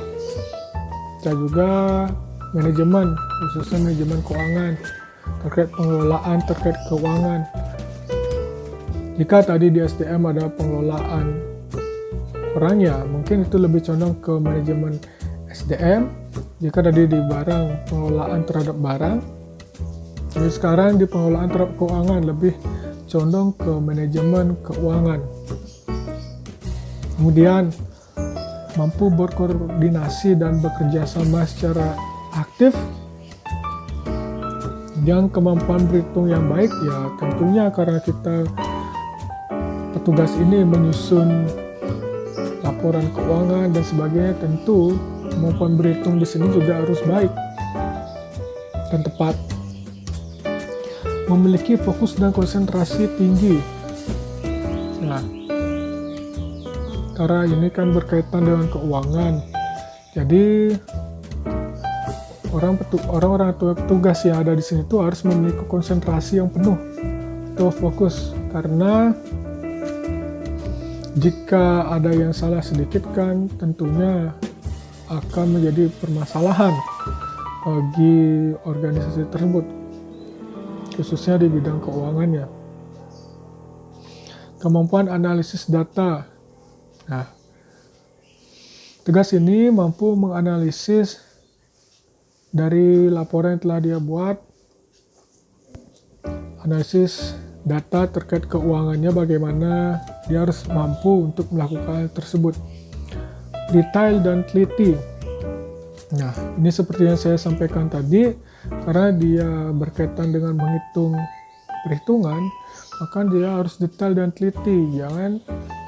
dan juga manajemen, khususnya manajemen keuangan, terkait pengelolaan terkait keuangan. Jika tadi di SDM ada pengelolaan orangnya, mungkin itu lebih condong ke manajemen SDM. Jika tadi di barang, pengelolaan terhadap barang, jadi sekarang di pengelolaan terhadap keuangan lebih condong ke manajemen keuangan. Kemudian mampu berkoordinasi dan bekerja sama secara aktif. Yang kemampuan berhitung yang baik, ya tentunya karena kita petugas ini menyusun laporan keuangan dan sebagainya, tentu kemampuan berhitung di sini juga harus baik dan tepat. Memiliki fokus dan konsentrasi tinggi. Nah, karena ini kan berkaitan dengan keuangan, jadi orang-orang atau petugas yang ada di sini tuh harus memiliki konsentrasi yang penuh atau fokus, karena jika ada yang salah sedikit kan tentunya akan menjadi permasalahan bagi organisasi tersebut, khususnya di bidang keuangannya. Kemampuan analisis data. Nah, tugas ini mampu menganalisis dari laporan yang telah dia buat, analisis data terkait keuangannya, bagaimana dia harus mampu untuk melakukan hal tersebut. Detail dan teliti. Nah, ini seperti yang saya sampaikan tadi, karena dia berkaitan dengan menghitung perhitungan, maka dia harus detail dan teliti. Jangan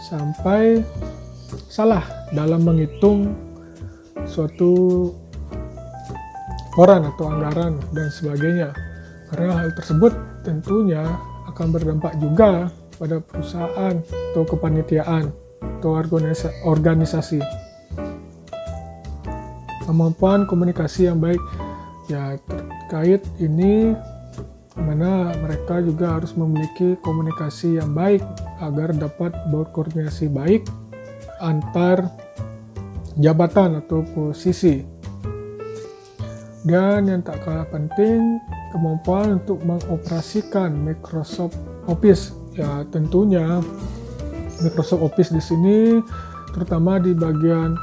sampai salah dalam menghitung suatu koran atau anggaran dan sebagainya. Karena hal tersebut tentunya akan berdampak juga pada perusahaan atau kepanitiaan atau organisasi. Kemampuan komunikasi yang baik, ya terkait ini mana mereka juga harus memiliki komunikasi yang baik agar dapat berkoordinasi baik antar jabatan atau posisi. Dan yang tak kalah penting, kemampuan untuk mengoperasikan Microsoft Office. Ya tentunya Microsoft Office di sini terutama di bagian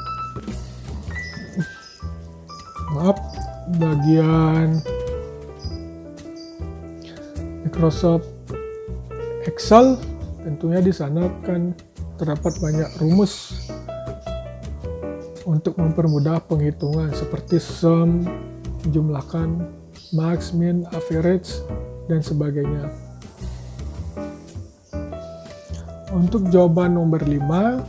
Microsoft Excel, tentunya di sana kan terdapat banyak rumus untuk mempermudah penghitungan seperti sum, menjumlahkan, max, min, average, dan sebagainya. Untuk jawaban nomor 5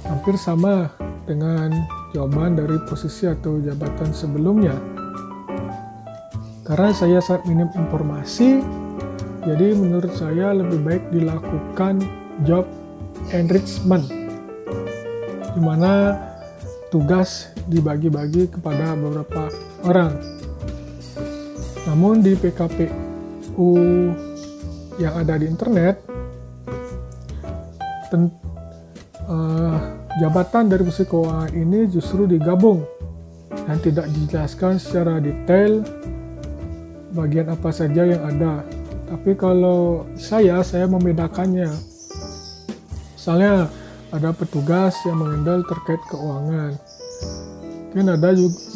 hampir sama dengan jawaban dari posisi atau jabatan sebelumnya. Karena saya sangat minim informasi, jadi menurut saya lebih baik dilakukan job enrichment, di mana tugas dibagi-bagi kepada beberapa orang. Namun di PKPU yang ada di internet, jabatan dari posisi keuangan ini justru digabung dan tidak dijelaskan secara detail bagian apa saja yang ada. Tapi kalau saya membedakannya. Misalnya ada petugas yang mengendal terkait keuangan.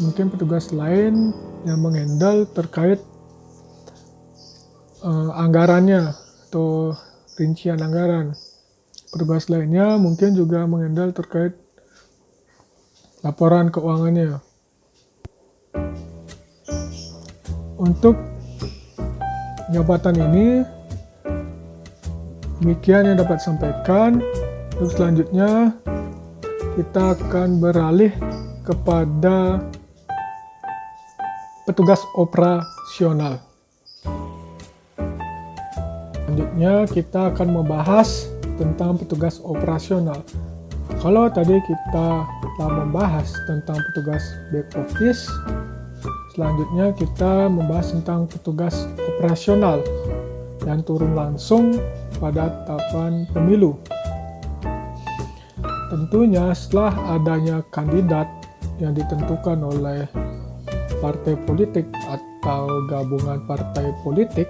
Mungkin petugas lain yang mengendal terkait anggarannya atau rincian anggaran. Petugas lainnya mungkin juga mengendal terkait laporan keuangannya. Untuk jabatan ini, demikian yang dapat sampaikan. Untuk selanjutnya, kita akan beralih kepada petugas operasional. Selanjutnya, kita akan membahas tentang petugas operasional. Kalau tadi kita telah membahas tentang petugas back office, selanjutnya kita membahas tentang petugas operasional yang turun langsung pada tahapan pemilu. Tentunya setelah adanya kandidat yang ditentukan oleh partai politik atau gabungan partai politik,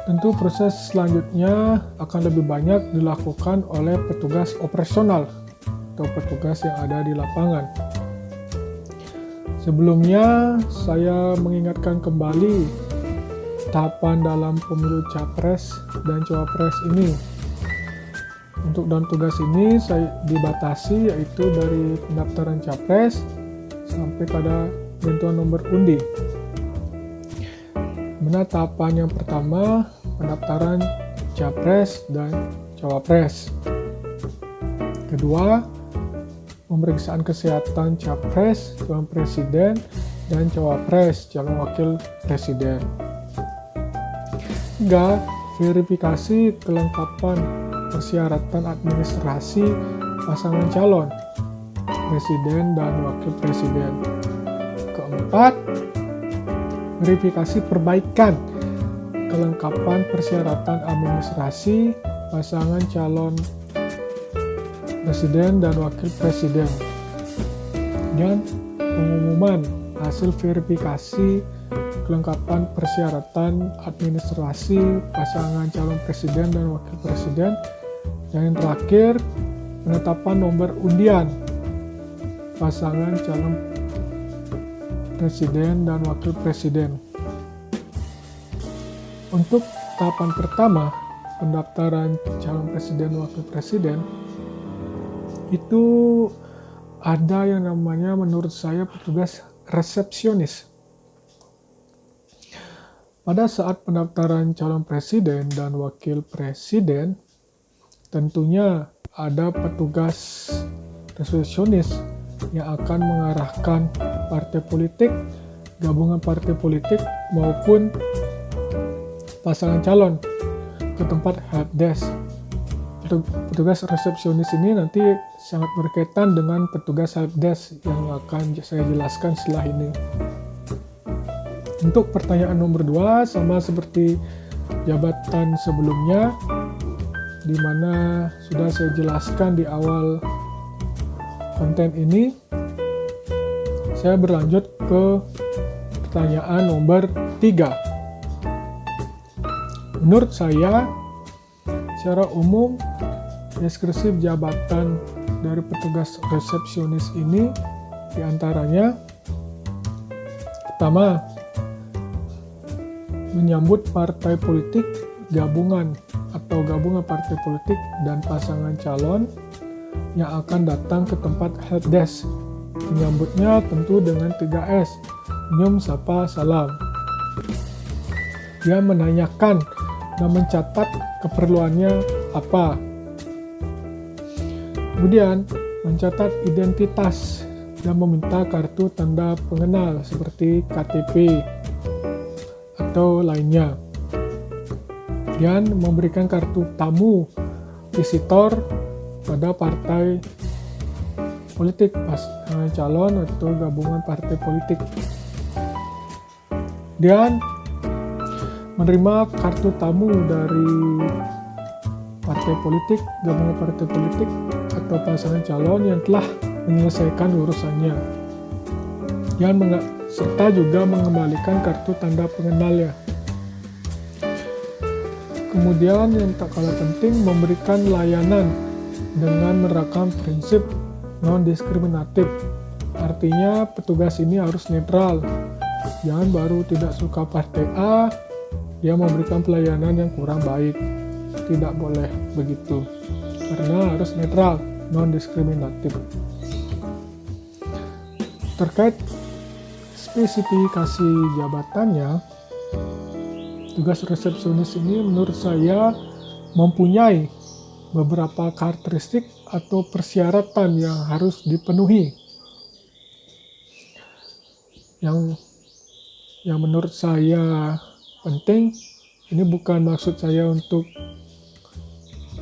tentu proses selanjutnya akan lebih banyak dilakukan oleh petugas operasional atau petugas yang ada di lapangan. Sebelumnya, saya mengingatkan kembali tahapan dalam pemilu Capres dan Cawapres ini. Untuk dalam tugas ini saya dibatasi yaitu dari pendaftaran Capres sampai pada penentuan nomor undi. Mana tahapan yang pertama, pendaftaran Capres dan Cawapres. Kedua, pemeriksaan kesehatan Capres, calon presiden, dan Cawapres, calon wakil presiden. Tiga, verifikasi kelengkapan persyaratan administrasi pasangan calon presiden dan wakil presiden. keempat, verifikasi perbaikan kelengkapan persyaratan administrasi pasangan calon presiden dan wakil presiden. Dan pengumuman hasil verifikasi kelengkapan persyaratan administrasi pasangan calon presiden dan wakil presiden. Yang terakhir, penetapan nomor undian pasangan calon presiden dan wakil presiden. Untuk tahapan pertama, pendaftaran calon presiden dan wakil presiden, itu ada yang namanya menurut saya petugas resepsionis. Pada saat pendaftaran calon presiden dan wakil presiden, tentunya ada petugas resepsionis yang akan mengarahkan partai politik, gabungan partai politik maupun pasangan calon ke tempat helpdesk. Petugas resepsionis ini nanti sangat berkaitan dengan petugas helpdesk yang akan saya jelaskan setelah ini. Untuk pertanyaan nomor 2, sama seperti jabatan sebelumnya, di mana sudah saya jelaskan di awal konten ini, saya berlanjut ke pertanyaan nomor 3. Menurut saya, secara umum, deskripsi jabatan dari petugas resepsionis ini diantaranya, pertama, menyambut partai politik, gabungan atau gabungan partai politik dan pasangan calon yang akan datang ke tempat helpdesk. Menyambutnya tentu dengan 3S, senyum, sapa, salam. Dia menanyakan dan mencatat keperluannya apa. Kemudian mencatat identitas dan meminta kartu tanda pengenal seperti KTP atau lainnya. Dan memberikan kartu tamu visitor pada partai politik, pasangan calon atau gabungan partai politik. Dan menerima kartu tamu dari partai politik, gabungan partai politik, atau pasangan calon yang telah menyelesaikan urusannya. Serta juga mengembalikan kartu tanda pengenalnya. Kemudian yang tak kalah penting, memberikan layanan dengan menerapkan prinsip non-diskriminatif. Artinya petugas ini harus netral. Jangan baru tidak suka partai A, dia memberikan pelayanan yang kurang baik. Tidak boleh begitu, karena harus netral, non-diskriminatif. Terkait spesifikasi jabatannya, tugas resepsionis ini menurut saya mempunyai beberapa karakteristik atau persyaratan yang harus dipenuhi. Yang menurut saya penting, ini bukan maksud saya untuk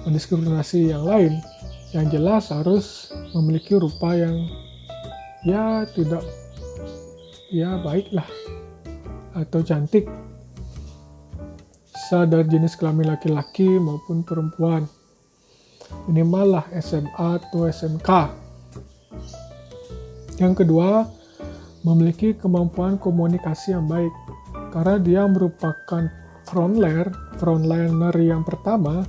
mendiskriminasi yang lain. Yang jelas harus memiliki rupa yang baiklah atau cantik. Bisa dari jenis kelamin laki-laki maupun perempuan. Minimal lah SMA atau SMK. Yang kedua, memiliki kemampuan komunikasi yang baik. Karena dia merupakan frontliner yang pertama,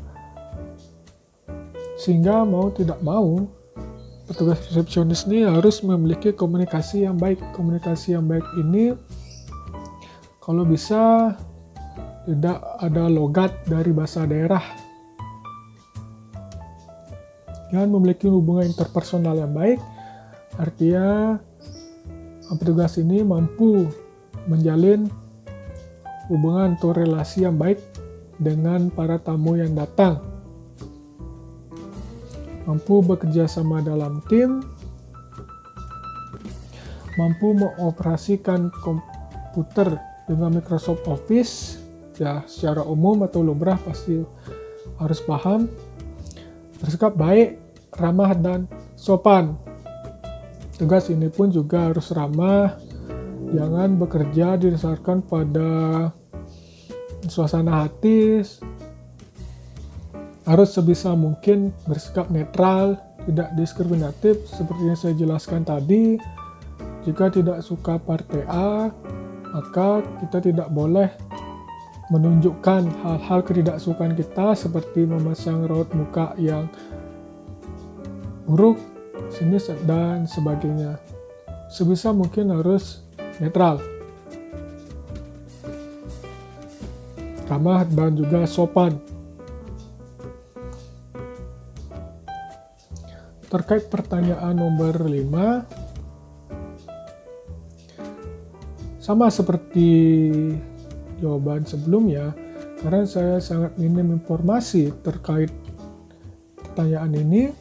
sehingga mau tidak mau, petugas resepsionis ini harus memiliki komunikasi yang baik. Komunikasi yang baik ini, kalau bisa, tidak ada logat dari bahasa daerah. Dan memiliki hubungan interpersonal yang baik, artinya petugas ini mampu menjalin hubungan atau relasi yang baik dengan para tamu yang datang. Mampu bekerja sama dalam tim, mampu mengoperasikan komputer dengan Microsoft Office, ya secara umum atau lumrah pasti harus paham. Bersikap baik, ramah, dan sopan. Tugas ini pun juga harus ramah Jangan bekerja didasarkan pada suasana hati, harus sebisa mungkin bersikap netral, tidak diskriminatif seperti yang saya jelaskan tadi. Jika tidak suka partai A, maka kita tidak boleh menunjukkan hal-hal ketidaksukaan kita seperti memasang raut muka yang buruk, sinis, dan sebagainya. Sebisa mungkin harus netral, ramah, dan juga sopan. Terkait pertanyaan nomor 5, sama seperti jawaban sebelumnya, karena saya sangat minim informasi terkait pertanyaan ini,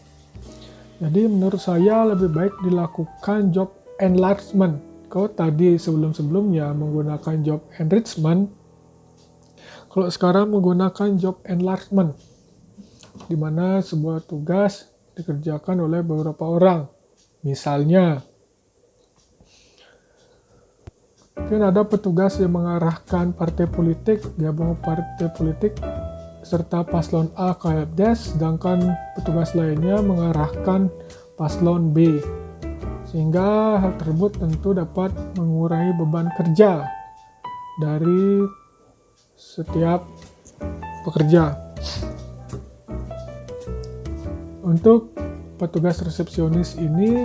jadi menurut saya lebih baik dilakukan job enlargement. Kalau tadi sebelum-sebelumnya menggunakan job enrichment, kalau sekarang menggunakan job enlargement, di mana sebuah tugas dikerjakan oleh beberapa orang. Misalnya, mungkin ada petugas yang mengarahkan partai politik, gabungan partai politik, serta paslon A ke helpdesk, sedangkan petugas lainnya mengarahkan paslon B. Sehingga hal tersebut tentu dapat mengurangi beban kerja dari setiap pekerja. Untuk petugas resepsionis ini,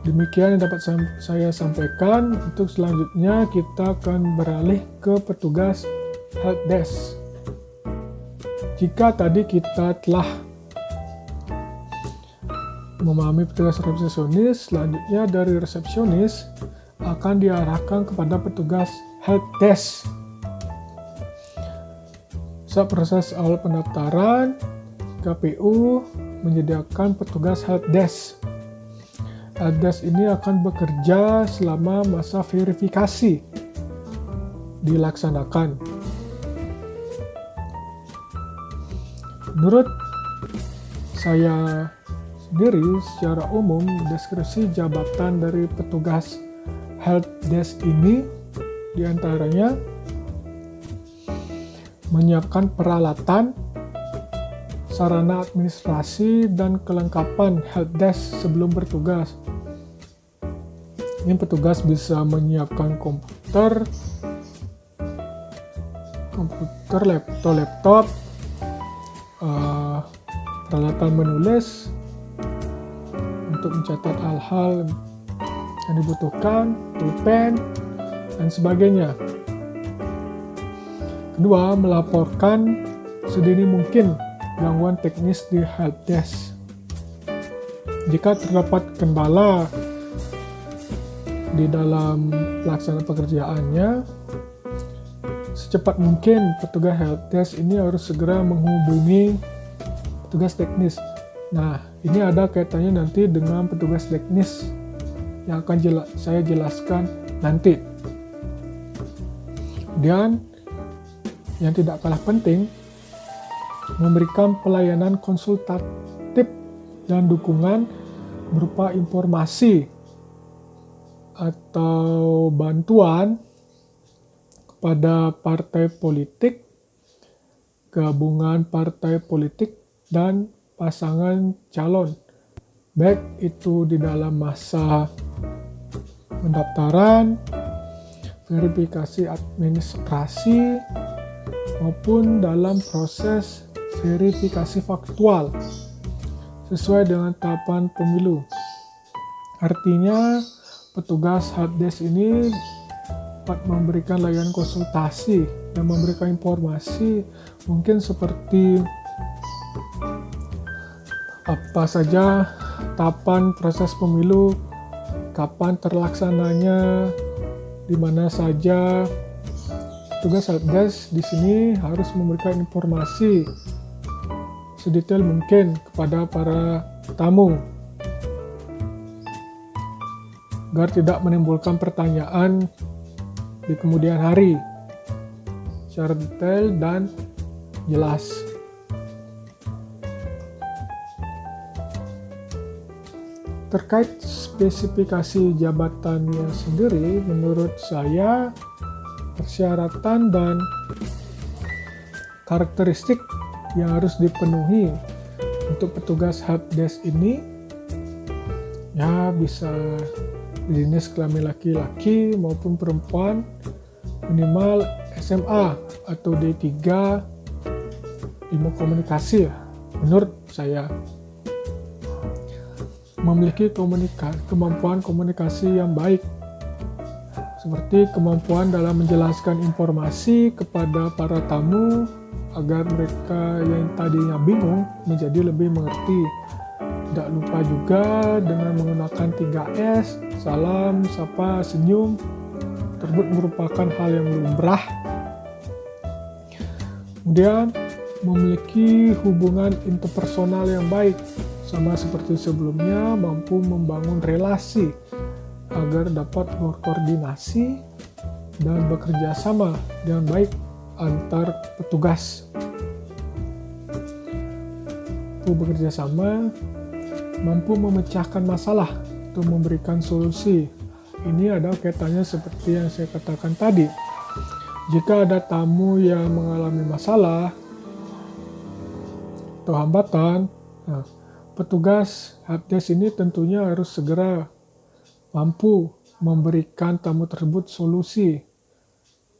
demikian yang dapat saya sampaikan. Untuk selanjutnya kita akan beralih ke petugas helpdesk. Jika tadi kita telah memahami petugas resepsionis, selanjutnya dari resepsionis akan diarahkan kepada petugas helpdesk. Saat proses awal pendaftaran, KPU menyediakan petugas helpdesk. Helpdesk ini akan bekerja selama masa verifikasi dilaksanakan. Menurut saya sendiri, secara umum deskripsi jabatan dari petugas helpdesk ini diantaranya menyiapkan peralatan, sarana administrasi, dan kelengkapan helpdesk sebelum bertugas. Ini petugas bisa menyiapkan komputer, laptop, peralatan menulis untuk mencatat hal-hal yang dibutuhkan, pulpen, dan sebagainya. Kedua, melaporkan sedini mungkin gangguan teknis di helpdesk. Jika terdapat kendala di dalam pelaksanaan pekerjaannya, secepat mungkin petugas helpdesk ini harus segera menghubungi petugas teknis. Nah, ini ada kaitannya nanti dengan petugas teknis yang akan saya jelaskan nanti. Kemudian, yang tidak kalah penting, memberikan pelayanan konsultatif dan dukungan berupa informasi atau bantuan kepada partai politik, gabungan partai politik, dan pasangan calon, baik itu di dalam masa pendaftaran, verifikasi administrasi, maupun dalam proses verifikasi faktual sesuai dengan tahapan pemilu. Artinya, petugas helpdesk ini dapat memberikan layanan konsultasi dan memberikan informasi mungkin seperti apa saja tahapan proses pemilu, kapan terlaksananya, di mana saja. Tugas helpdesk di sini harus memberikan informasi sedetail mungkin kepada para tamu agar tidak menimbulkan pertanyaan di kemudian hari secara detail dan jelas. Terkait spesifikasi jabatannya sendiri, menurut saya persyaratan dan karakteristik yang harus dipenuhi untuk petugas helpdesk ini ya bisa jenis kelamin laki-laki maupun perempuan, minimal SMA atau D3 ilmu komunikasi menurut saya. Memiliki kemampuan komunikasi yang baik, seperti kemampuan dalam menjelaskan informasi kepada para tamu agar mereka yang tadinya bingung menjadi lebih mengerti. Tidak lupa juga dengan menggunakan 3S, salam, sapa, senyum, tersebut merupakan hal yang lumrah. Kemudian memiliki hubungan interpersonal yang baik, sama seperti sebelumnya, mampu membangun relasi agar dapat berkoordinasi dan bekerja sama dengan baik antar petugas. Bekerja sama, mampu memecahkan masalah atau memberikan solusi. Ini ada kaitannya seperti yang saya katakan tadi. Jika ada tamu yang mengalami masalah atau hambatan, petugas helpdesk ini tentunya harus segera mampu memberikan tamu tersebut solusi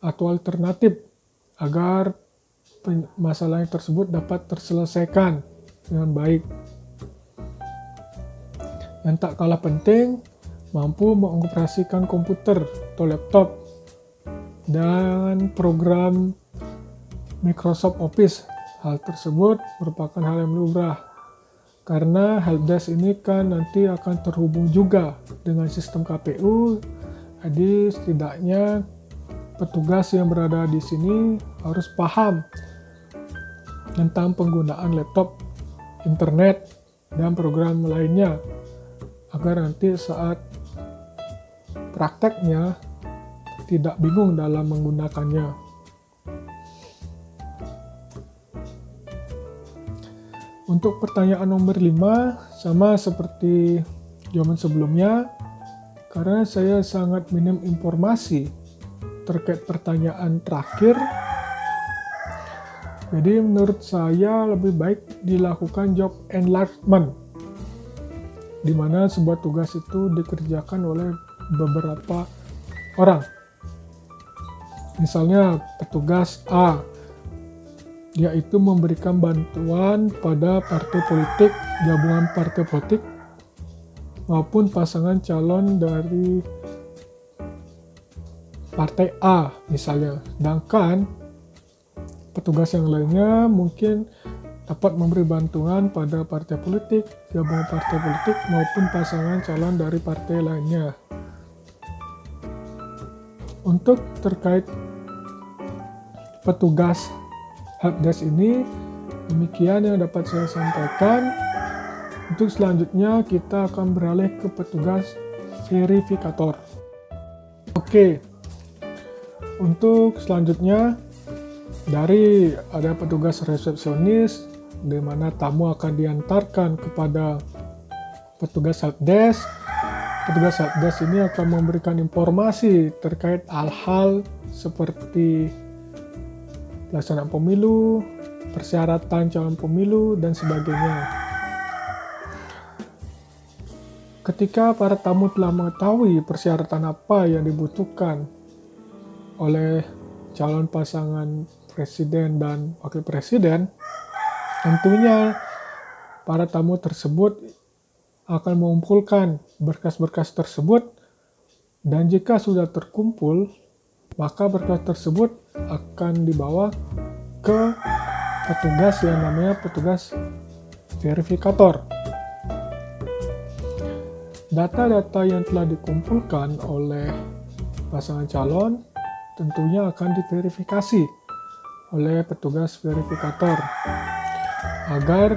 atau alternatif agar masalah tersebut dapat terselesaikan dengan baik. Yang tak kalah penting, mampu mengoperasikan komputer atau laptop dan program Microsoft Office. Hal tersebut merupakan hal yang lumrah, karena helpdesk ini kan nanti akan terhubung juga dengan sistem KPU. Jadi setidaknya petugas yang berada di sini harus paham tentang penggunaan laptop, internet, dan program lainnya, agar nanti saat prakteknya tidak bingung dalam menggunakannya. Untuk pertanyaan nomor 5, sama seperti zaman sebelumnya, karena saya sangat minim informasi terkait pertanyaan terakhir, jadi menurut saya lebih baik dilakukan job enlargement, di mana sebuah tugas itu dikerjakan oleh beberapa orang. Misalnya petugas A, yaitu memberikan bantuan pada partai politik, gabungan partai politik, maupun pasangan calon dari partai A misalnya. Sedangkan petugas yang lainnya mungkin dapat memberi bantuan pada partai politik, gabungan partai politik, maupun pasangan calon dari partai lainnya. Untuk terkait petugas helpdesk ini, demikian yang dapat saya sampaikan. Untuk selanjutnya kita akan beralih ke petugas verifikator. Oke, untuk selanjutnya dari ada petugas resepsionis, di mana tamu akan diantarkan kepada petugas helpdesk. Petugas helpdesk ini akan memberikan informasi terkait hal-hal seperti pelaksanaan pemilu, persyaratan calon pemilu, dan sebagainya. Ketika para tamu telah mengetahui persyaratan apa yang dibutuhkan oleh calon pasangan presiden dan wakil presiden, tentunya para tamu tersebut akan mengumpulkan berkas-berkas tersebut, dan jika sudah terkumpul, maka berkas tersebut akan dibawa ke petugas yang namanya petugas verifikator. Data-data yang telah dikumpulkan oleh pasangan calon tentunya akan diverifikasi oleh petugas verifikator agar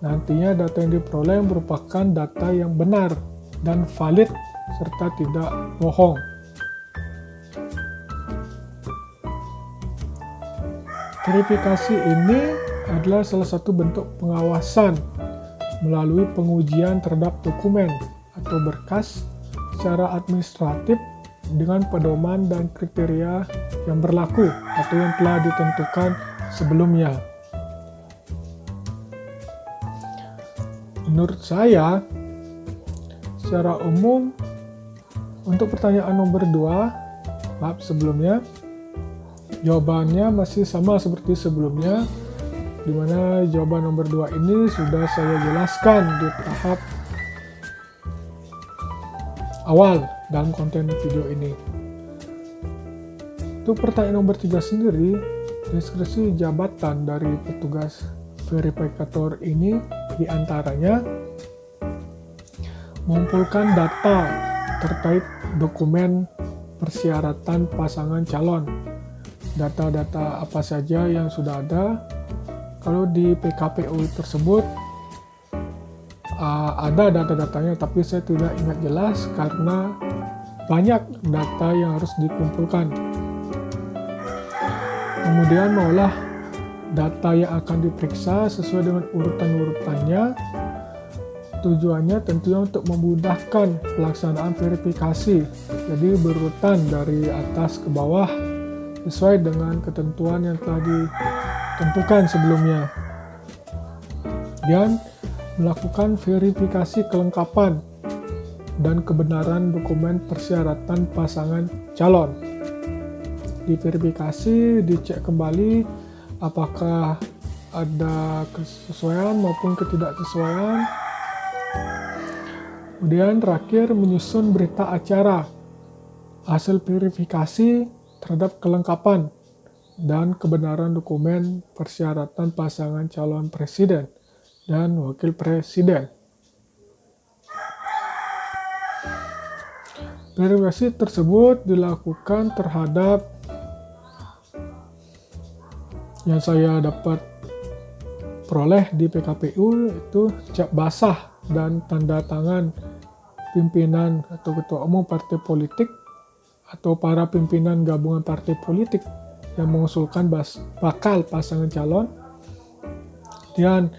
nantinya data yang diperoleh merupakan data yang benar dan valid serta tidak bohong. Verifikasi ini adalah salah satu bentuk pengawasan melalui pengujian terhadap dokumen atau berkas secara administratif dengan pedoman dan kriteria yang berlaku atau yang telah ditentukan sebelumnya. Menurut saya, secara umum untuk pertanyaan nomor 2, maaf sebelumnya, jawabannya masih sama seperti sebelumnya, di mana jawaban nomor 2 ini sudah saya jelaskan di tahap awal dalam konten video ini. Untuk pertanyaan nomor 3 sendiri, deskripsi jabatan dari petugas verifikator ini diantaranya mengumpulkan data terkait dokumen persyaratan pasangan calon. Data-data apa saja yang sudah ada. Kalau di PKPU tersebut ada data-datanya, tapi saya tidak ingat jelas karena banyak data yang harus dikumpulkan. Kemudian mengolah data yang akan diperiksa sesuai dengan urutan-urutannya. Tujuannya tentunya untuk memudahkan pelaksanaan verifikasi. Jadi berurutan dari atas ke bawah sesuai dengan ketentuan yang telah ditentukan sebelumnya. Dan melakukan verifikasi kelengkapan dan kebenaran dokumen persyaratan pasangan calon. Diverifikasi, dicek kembali apakah ada kesesuaian maupun ketidaksesuaian. Kemudian terakhir menyusun berita acara hasil verifikasi terhadap kelengkapan dan kebenaran dokumen persyaratan pasangan calon presiden dan wakil presiden. Verifikasi tersebut dilakukan terhadap yang saya dapat peroleh di PKPU itu cap basah dan tanda tangan pimpinan atau ketua umum partai politik atau para pimpinan gabungan partai politik yang mengusulkan bakal pasangan calon, dan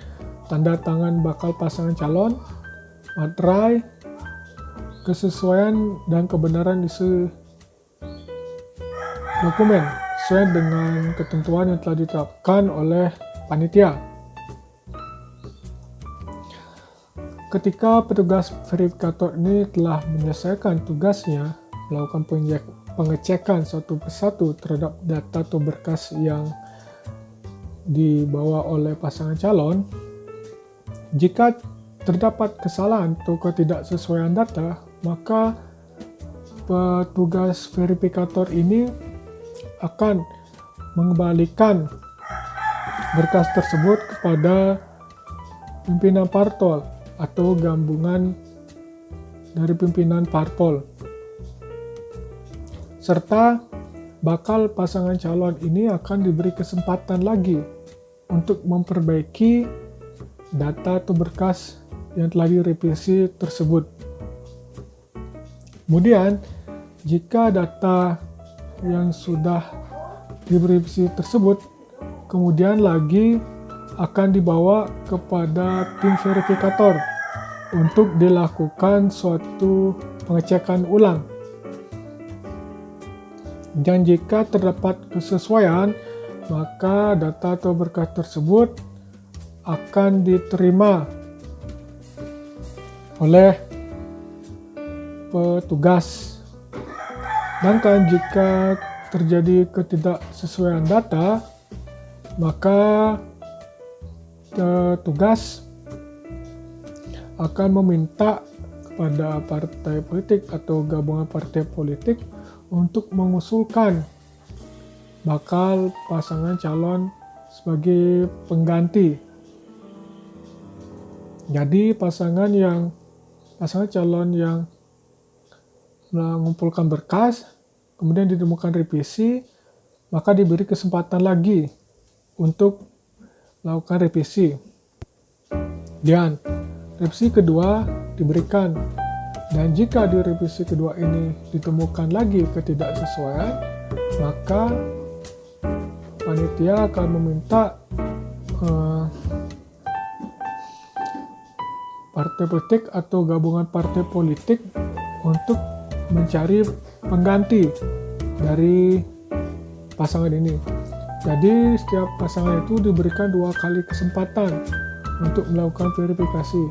tanda tangan bakal pasangan calon, materai, kesesuaian dan kebenaran isi dokumen sesuai dengan ketentuan yang telah ditetapkan oleh panitia. Ketika petugas verifikator ini telah menyelesaikan tugasnya, melakukan pengecekan satu persatu terhadap data atau berkas yang dibawa oleh pasangan calon, jika terdapat kesalahan atau ketidaksesuaian data, maka petugas verifikator ini akan mengembalikan berkas tersebut kepada pimpinan parpol atau gabungan dari pimpinan parpol, serta bakal pasangan calon ini akan diberi kesempatan lagi untuk memperbaiki data atau berkas yang telah direvisi tersebut. Kemudian, jika data yang sudah direvisi tersebut kemudian lagi akan dibawa kepada tim verifikator untuk dilakukan suatu pengecekan ulang. Dan jika terdapat kesesuaian, maka data atau berkas tersebut akan diterima oleh petugas. Sedangkan jika terjadi ketidaksesuaian data, maka petugas akan meminta kepada partai politik atau gabungan partai politik untuk mengusulkan bakal pasangan calon sebagai pengganti. Jadi pasangan calon yang mengumpulkan berkas kemudian ditemukan revisi, maka diberi kesempatan lagi untuk melakukan revisi. Dan revisi kedua diberikan, dan jika di revisi kedua ini ditemukan lagi ketidaksesuaian, maka panitia akan meminta partai politik atau gabungan partai politik untuk mencari pengganti dari pasangan ini. Jadi setiap pasangan itu diberikan 2 kali kesempatan untuk melakukan verifikasi.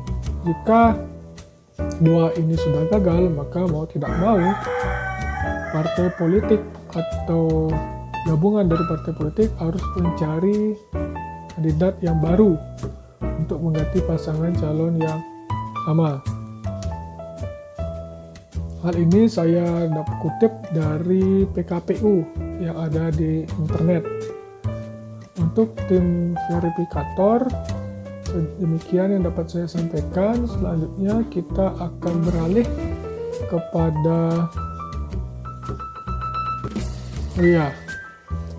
Jika 2 ini sudah gagal, maka mau tidak mau partai politik atau gabungan dari partai politik harus mencari kandidat yang baru untuk mengganti pasangan calon yang sama. Hal ini saya dapat kutip dari PKPU yang ada di internet. Untuk tim verifikator, demikian yang dapat saya sampaikan. Selanjutnya kita akan beralih kepada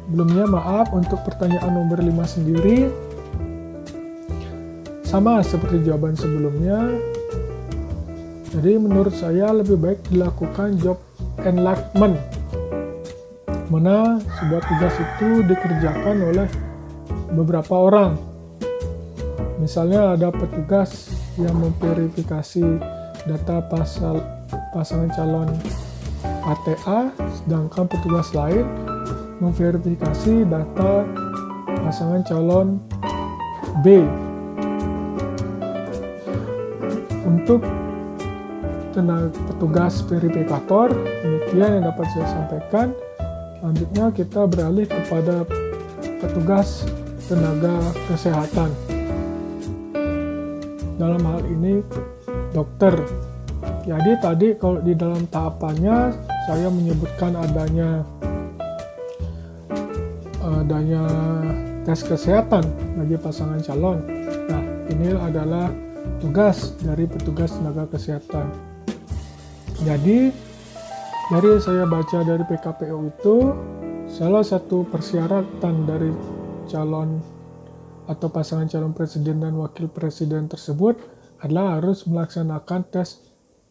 sebelumnya maaf untuk pertanyaan nomor 5 sendiri. Sama seperti jawaban sebelumnya. Jadi menurut saya lebih baik dilakukan job enlargement, mana sebuah tugas itu dikerjakan oleh beberapa orang. Misalnya ada petugas yang memverifikasi data pasangan calon ATA, sedangkan petugas lain memverifikasi data pasangan calon B. Untuk petugas verifikator, demikian yang dapat saya sampaikan. Selanjutnya kita beralih kepada petugas tenaga kesehatan. Dalam hal ini dokter. Jadi tadi kalau di dalam tahapannya saya menyebutkan adanya tes kesehatan bagi pasangan calon. Nah, ini adalah tugas dari petugas tenaga kesehatan. Jadi dari saya baca dari PKPU itu, salah satu persyaratan dari calon atau pasangan calon presiden dan wakil presiden tersebut adalah harus melaksanakan tes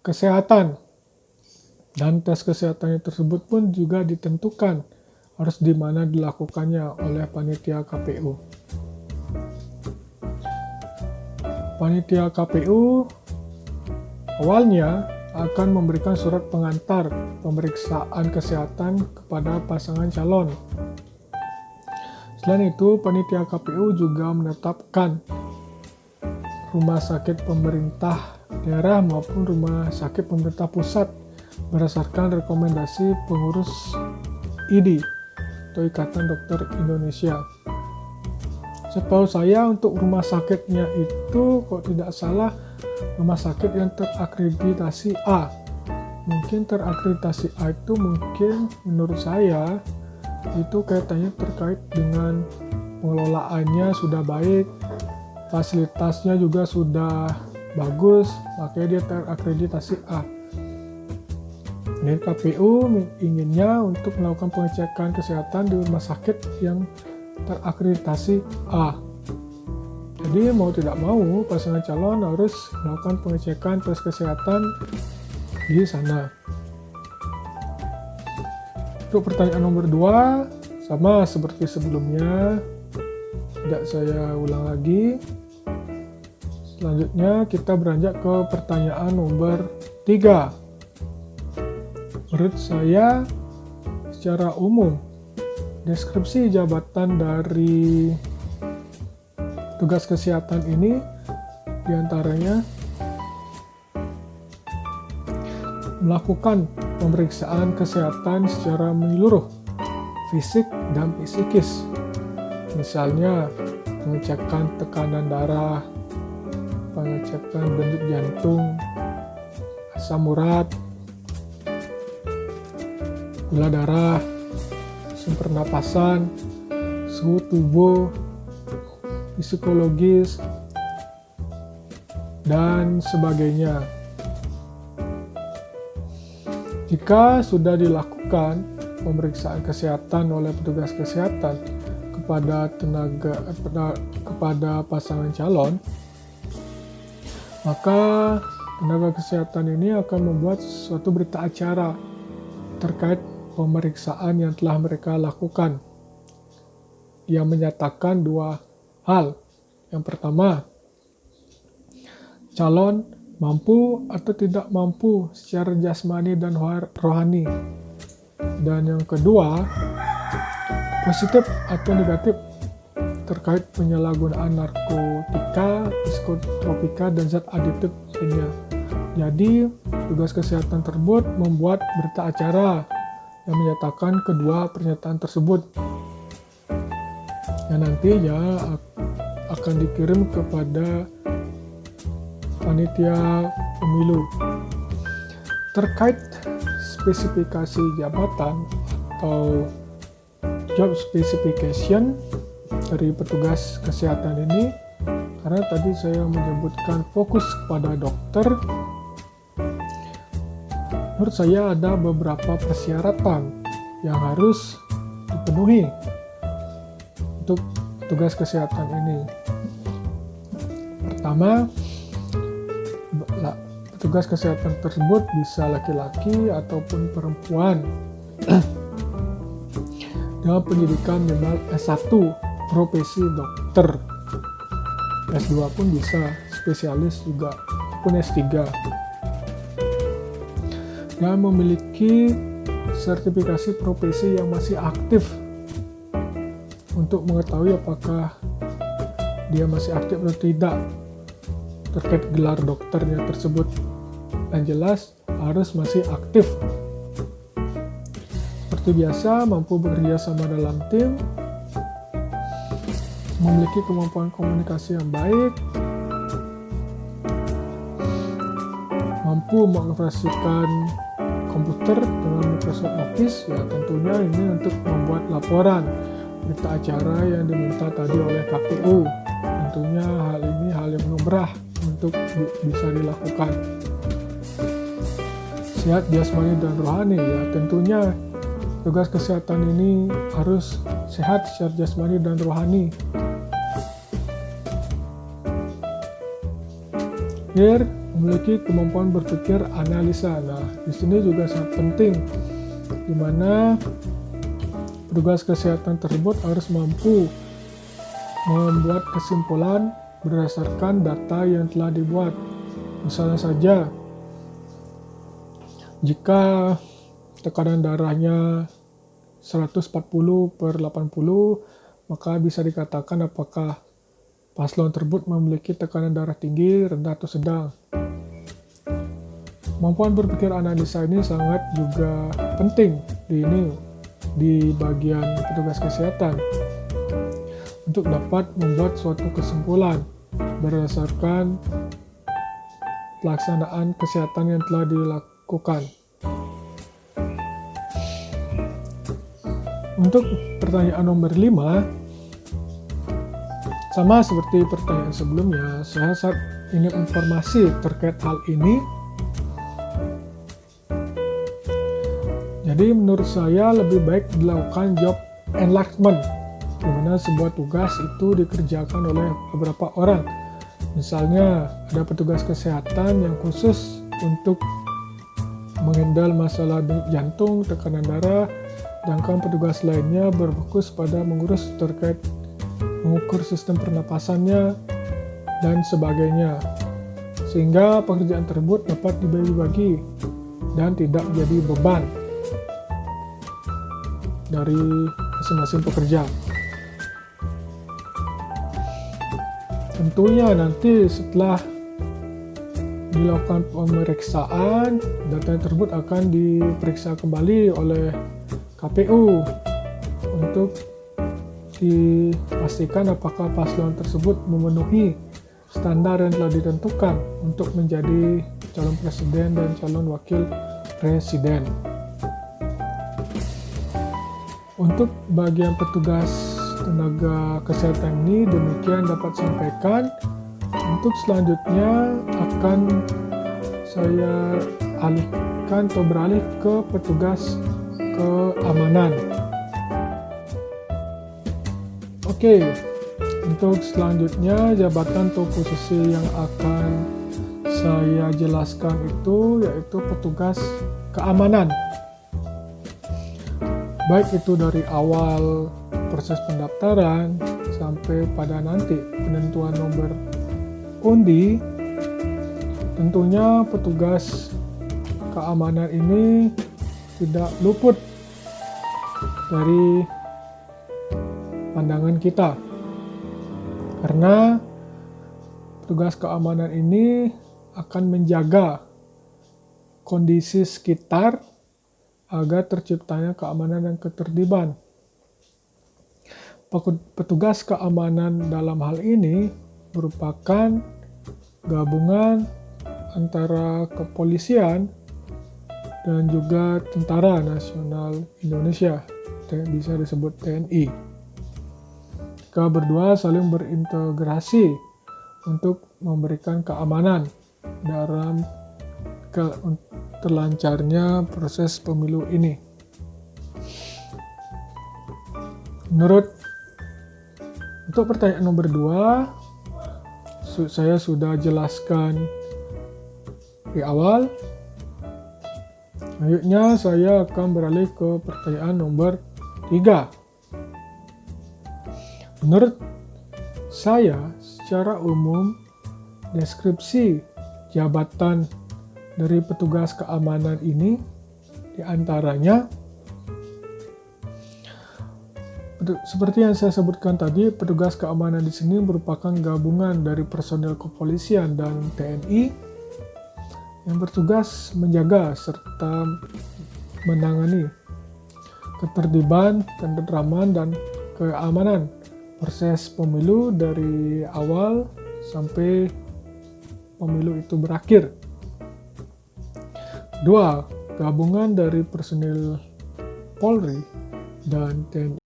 kesehatan. Dan tes kesehatan tersebut pun juga ditentukan harus di mana dilakukannya oleh panitia KPU. Panitia KPU awalnya akan memberikan surat pengantar pemeriksaan kesehatan kepada pasangan calon. Selain itu, panitia KPU juga menetapkan rumah sakit pemerintah daerah maupun rumah sakit pemerintah pusat berdasarkan rekomendasi pengurus IDI atau Ikatan Dokter Indonesia. Setahu saya untuk rumah sakitnya itu kalau tidak salah rumah sakit yang terakreditasi A. Mungkin terakreditasi A itu mungkin menurut saya itu kaitannya terkait dengan pengelolaannya sudah baik, fasilitasnya juga sudah bagus, makanya dia terakreditasi A. Dan KPU inginnya untuk melakukan pengecekan kesehatan di rumah sakit yang terakreditasi A. Jadi mau tidak mau pasangan calon harus melakukan pengecekan tes kesehatan di sana. Untuk pertanyaan nomor 2, sama seperti sebelumnya, tidak saya ulang lagi. Selanjutnya kita beranjak ke pertanyaan nomor 3. Menurut saya, secara umum, deskripsi jabatan dari tugas kesehatan ini diantaranya melakukan pemeriksaan kesehatan secara menyeluruh, fisik dan psikis. Misalnya, pengecekan tekanan darah, pengecekan denyut jantung, asam urat, gula darah, sumber pernapasan, suhu tubuh, psikologis, dan sebagainya. Jika sudah dilakukan pemeriksaan kesehatan oleh petugas kesehatan kepada pasangan calon, maka tenaga kesehatan ini akan membuat suatu berita acara terkait pemeriksaan yang telah mereka lakukan, yang menyatakan 2 hal. Yang pertama, calon mampu atau tidak mampu secara jasmani dan rohani. Dan yang kedua, positif atau negatif terkait penyalahgunaan narkotika, psikotropika, dan zat adiktif lainnya. Jadi, petugas kesehatan tersebut membuat berita acara yang menyatakan kedua pernyataan tersebut. Yang nantinya akan dikirim kepada panitia pemilu. Terkait spesifikasi jabatan atau job specification dari petugas kesehatan ini, karena tadi saya menyebutkan fokus kepada dokter, menurut saya ada beberapa persyaratan yang harus dipenuhi untuk petugas kesehatan ini. Pertama, petugas kesehatan tersebut bisa laki-laki ataupun perempuan dengan pendidikan minimal S1 profesi dokter, S2 pun bisa, spesialis juga, pun S3, dan memiliki sertifikasi profesi yang masih aktif untuk mengetahui apakah dia masih aktif atau tidak terkait gelar dokternya tersebut. Yang jelas harus masih aktif. Seperti biasa, mampu bekerja sama dalam tim, memiliki kemampuan komunikasi yang baik, mampu mengoperasikan komputer dengan Microsoft Office, ya tentunya ini untuk membuat laporan berita acara yang diminta tadi oleh KPU. Tentunya hal ini hal yang lumrah untuk bisa dilakukan. Sehat jasmani dan rohani, ya tentunya tugas kesehatan ini harus sehat secara jasmani dan rohani. Here memiliki kemampuan berpikir analisa. Nah, di sini juga sangat penting, di mana petugas kesehatan tersebut harus mampu membuat kesimpulan berdasarkan data yang telah dibuat. Misalnya saja, jika tekanan darahnya 140/80, maka bisa dikatakan apakah paslon tersebut memiliki tekanan darah tinggi, rendah, atau sedang. Kemampuan berpikir analisa ini sangat juga penting di bagian petugas kesehatan untuk dapat membuat suatu kesimpulan berdasarkan pelaksanaan kesehatan yang telah dilakukan. Untuk pertanyaan nomor 5, sama seperti pertanyaan sebelumnya, saya ingin informasi terkait hal ini. Jadi menurut saya lebih baik dilakukan job enlargement, di mana sebuah tugas itu dikerjakan oleh beberapa orang. Misalnya ada petugas kesehatan yang khusus untuk menghandle masalah jantung, tekanan darah, sedangkan petugas lainnya berfokus pada mengurus terkait mengukur sistem pernapasannya dan sebagainya, sehingga pekerjaan tersebut dapat dibagi-bagi dan tidak menjadi beban dari masing-masing pekerja. Tentunya nanti setelah dilakukan pemeriksaan, data tersebut akan diperiksa kembali oleh KPU untuk dipastikan apakah paslon tersebut memenuhi standar yang telah ditentukan untuk menjadi calon presiden dan calon wakil presiden. Untuk bagian petugas tenaga kesehatan ini demikian dapat sampaikan. Untuk selanjutnya akan saya alihkan atau beralih ke petugas keamanan. Oke, untuk selanjutnya jabatan atau posisi yang akan saya jelaskan itu yaitu petugas keamanan. Baik itu dari awal proses pendaftaran sampai pada nanti penentuan nomor undi Tentunya petugas keamanan ini tidak luput dari pandangan kita, karena petugas keamanan ini akan menjaga kondisi sekitar agar terciptanya keamanan dan ketertiban. Petugas keamanan dalam hal ini merupakan gabungan antara kepolisian dan juga Tentara Nasional Indonesia, bisa disebut TNI. Mereka berdua saling berintegrasi untuk memberikan keamanan dalam terlancarnya proses pemilu ini. Untuk pertanyaan nomor 2, saya sudah jelaskan di awal. Selanjutnya saya akan beralih ke pertanyaan nomor 3. Menurut saya, secara umum, deskripsi jabatan dari petugas keamanan ini diantaranya seperti yang saya sebutkan tadi, petugas keamanan di sini merupakan gabungan dari personel kepolisian dan TNI yang bertugas menjaga serta menangani ketertiban, ketentraman, dan keamanan proses pemilu dari awal sampai pemilu itu berakhir. 2. Gabungan dari personil Polri dan TNI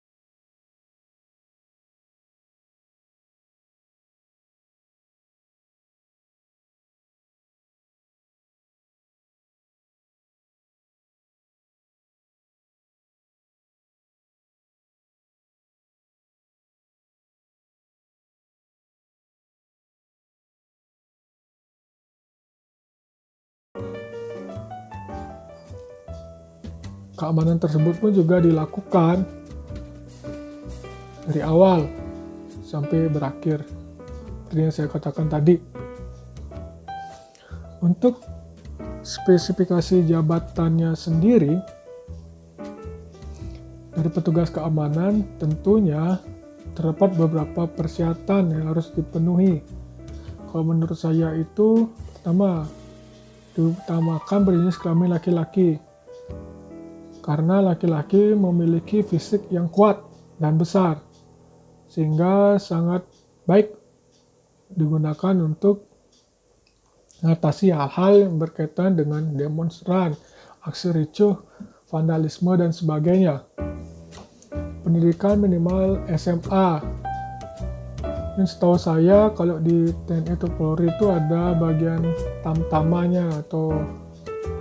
keamanan tersebut pun juga dilakukan dari awal sampai berakhir, seperti yang saya katakan tadi. Untuk spesifikasi jabatannya sendiri dari petugas keamanan, tentunya terdapat beberapa persyaratan yang harus dipenuhi. Kalau menurut saya itu, pertama, diutamakan berjenis kelamin laki-laki, karena laki-laki memiliki fisik yang kuat dan besar, sehingga sangat baik digunakan untuk mengatasi hal-hal yang berkaitan dengan demonstran, aksi ricuh, vandalisme, dan sebagainya. Pendidikan minimal SMA. Dan setahu saya kalau di TNI atau Polri itu ada bagian tamtamanya atau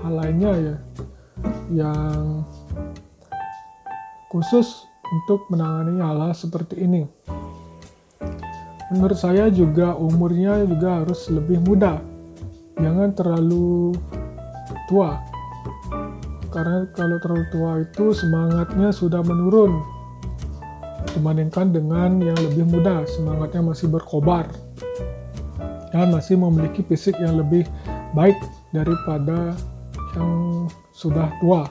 hal lainnya ya, yang khusus untuk menangani hal-hal seperti ini. Menurut saya juga umurnya juga harus lebih muda, jangan terlalu tua, karena kalau terlalu tua itu semangatnya sudah menurun dibandingkan dengan yang lebih muda, semangatnya masih berkobar dan masih memiliki fisik yang lebih baik daripada yang sudah tua,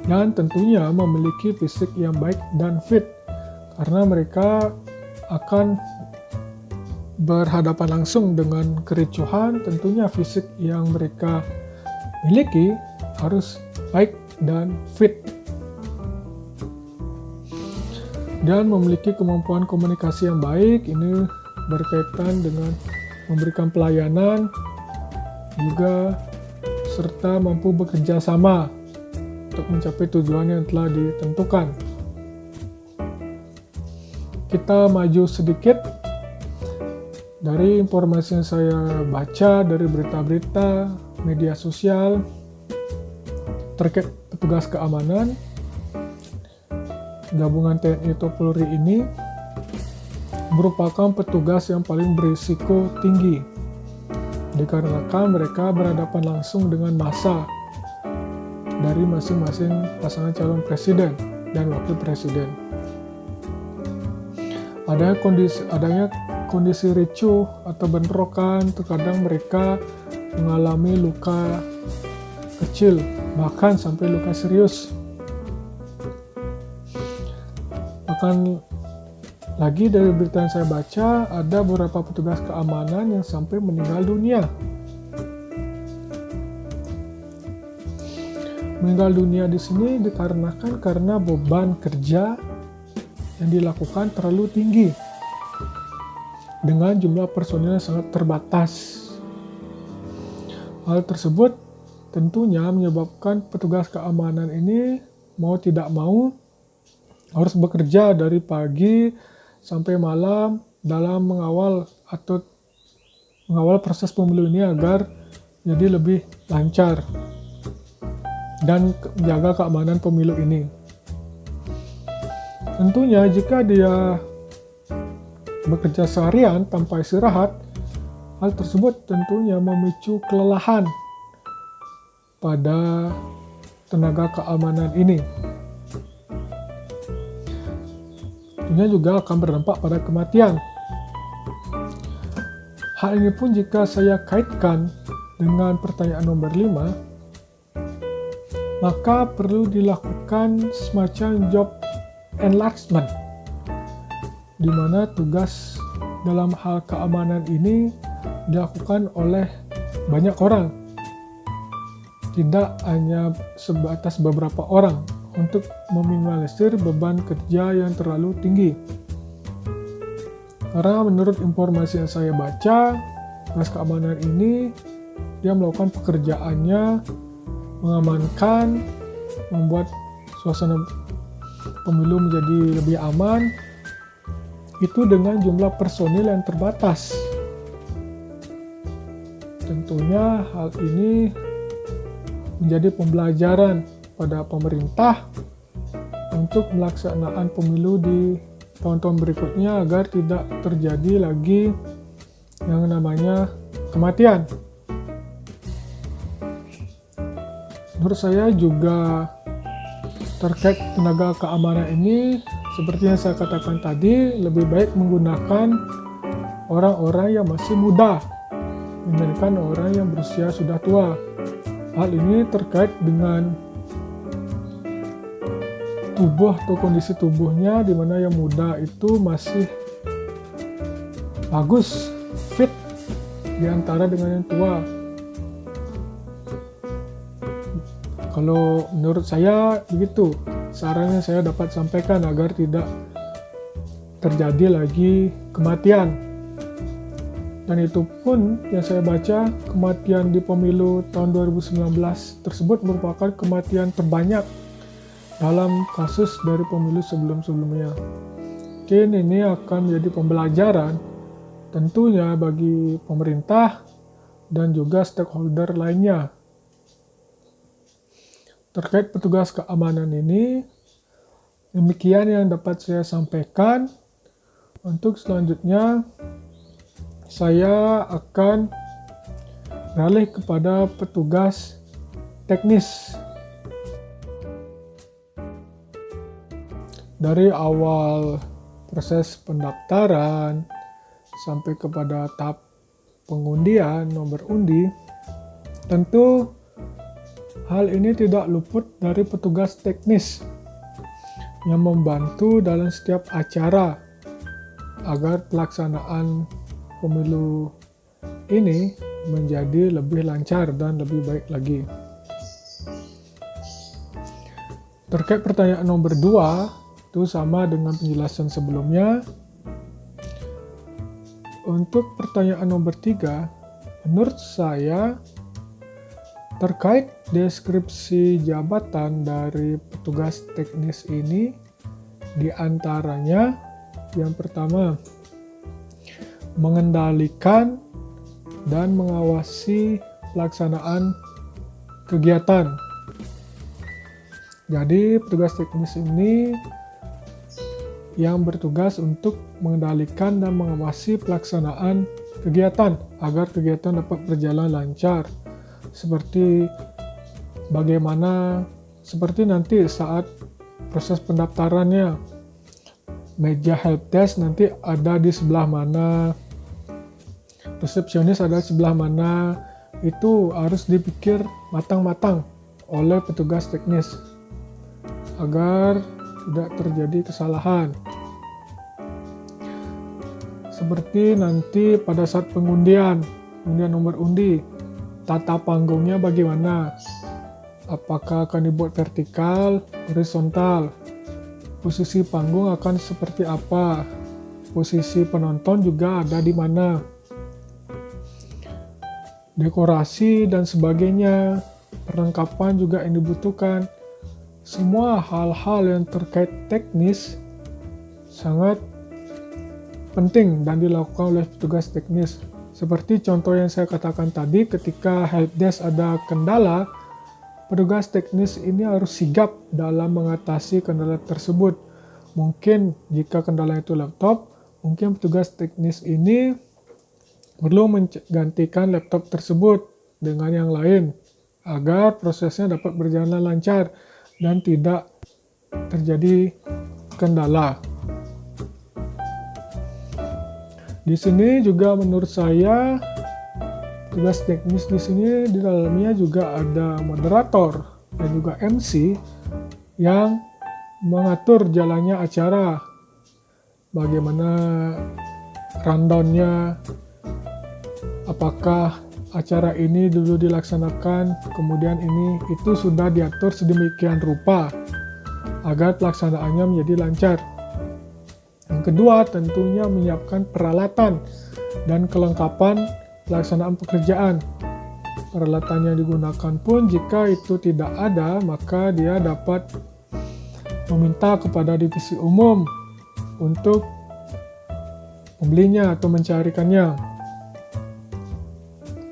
dan tentunya memiliki fisik yang baik dan fit, karena mereka akan berhadapan langsung dengan kericuhan. Tentunya fisik yang mereka miliki harus baik dan fit, dan memiliki kemampuan komunikasi yang baik. Ini berkaitan dengan memberikan pelayanan juga, serta mampu bekerja sama untuk mencapai tujuan yang telah ditentukan. Kita maju sedikit dari informasi yang saya baca dari berita-berita media sosial terkait petugas keamanan gabungan TNI atau Polri ini merupakan petugas yang paling berisiko tinggi, dikarenakan mereka berhadapan langsung dengan massa dari masing-masing pasangan calon presiden dan wakil presiden. Adanya kondisi ricuh atau bentrokan, terkadang mereka mengalami luka kecil, bahkan sampai luka serius. Bahkan lagi dari berita yang saya baca, ada beberapa petugas keamanan yang sampai meninggal dunia. Meninggal dunia di sini dikarenakan karena beban kerja yang dilakukan terlalu tinggi dengan jumlah personil yang sangat terbatas. Hal tersebut tentunya menyebabkan petugas keamanan ini mau tidak mau harus bekerja dari pagi sampai malam dalam mengawal proses pemilu ini agar jadi lebih lancar dan menjaga keamanan pemilu ini. Tentunya jika dia bekerja seharian tanpa istirahat, hal tersebut tentunya memicu kelelahan pada tenaga keamanan ini. Tentunya juga akan berdampak pada kematian. Hal ini pun jika saya kaitkan dengan pertanyaan nomor 5, maka perlu dilakukan semacam job enlargement, di mana tugas dalam hal keamanan ini dilakukan oleh banyak orang, tidak hanya sebatas beberapa orang, untuk meminimalisir beban kerja yang terlalu tinggi. Karena menurut informasi yang saya baca, tugas keamanan ini dia melakukan pekerjaannya mengamankan, membuat suasana pemilu menjadi lebih aman, itu dengan jumlah personil yang terbatas. Tentunya hal ini menjadi pembelajaran pada pemerintah untuk melaksanaan pemilu di tahun-tahun berikutnya agar tidak terjadi lagi yang namanya kematian. Menurut saya juga terkait tenaga keamanan ini, seperti yang saya katakan tadi, lebih baik menggunakan orang-orang yang masih muda dibandingkan orang yang berusia sudah tua. Hal ini terkait dengan tubuh atau kondisi tubuhnya, di mana yang muda itu masih bagus, fit diantara dengan yang tua. Kalau menurut saya begitu, saran yang saya dapat sampaikan agar tidak terjadi lagi kematian. Dan itu pun yang saya baca, kematian di pemilu tahun 2019 tersebut merupakan kematian terbanyak dalam kasus dari pemilu sebelum-sebelumnya. Mungkin ini akan menjadi pembelajaran tentunya bagi pemerintah dan juga stakeholder lainnya. Terkait petugas keamanan ini, demikian yang dapat saya sampaikan. Untuk selanjutnya, saya akan beralih kepada petugas teknis. Dari awal proses pendaftaran sampai kepada tahap pengundian nomor undi, tentu hal ini tidak luput dari petugas teknis yang membantu dalam setiap acara agar pelaksanaan pemilu ini menjadi lebih lancar dan lebih baik lagi. Terkait pertanyaan nomor 2, itu sama dengan penjelasan sebelumnya. Untuk pertanyaan nomor 3, menurut saya terkait deskripsi jabatan dari petugas teknis ini, diantaranya yang pertama, mengendalikan dan mengawasi pelaksanaan kegiatan. Jadi petugas teknis ini yang bertugas untuk mengendalikan dan mengawasi pelaksanaan kegiatan agar kegiatan dapat berjalan lancar. Seperti nanti saat proses pendaftarannya, meja helpdesk nanti ada di sebelah mana, resepsionis ada di sebelah mana, itu harus dipikir matang-matang oleh petugas teknis agar tidak terjadi kesalahan. Seperti nanti pada saat pengundian nomor undi, tata panggungnya bagaimana? Apakah akan dibuat vertikal, horizontal? Posisi panggung akan seperti apa? Posisi penonton juga ada di mana? Dekorasi dan sebagainya, perlengkapan juga yang dibutuhkan. Semua hal-hal yang terkait teknis sangat penting dan dilakukan oleh petugas teknis. Seperti contoh yang saya katakan tadi, ketika helpdesk ada kendala, petugas teknis ini harus sigap dalam mengatasi kendala tersebut. Mungkin jika kendala itu laptop, mungkin petugas teknis ini perlu menggantikan laptop tersebut dengan yang lain agar prosesnya dapat berjalan lancar dan tidak terjadi kendala. Di sini juga menurut saya tugas teknis di sini di dalamnya juga ada moderator dan juga MC yang mengatur jalannya acara. Bagaimana rundown-nya, apakah acara ini dulu dilaksanakan, kemudian ini itu sudah diatur sedemikian rupa agar pelaksanaannya menjadi lancar. Yang kedua, tentunya menyiapkan peralatan dan kelengkapan pelaksanaan pekerjaan. Peralatan yang digunakan pun jika itu tidak ada, maka dia dapat meminta kepada divisi umum untuk membelinya atau mencarikannya.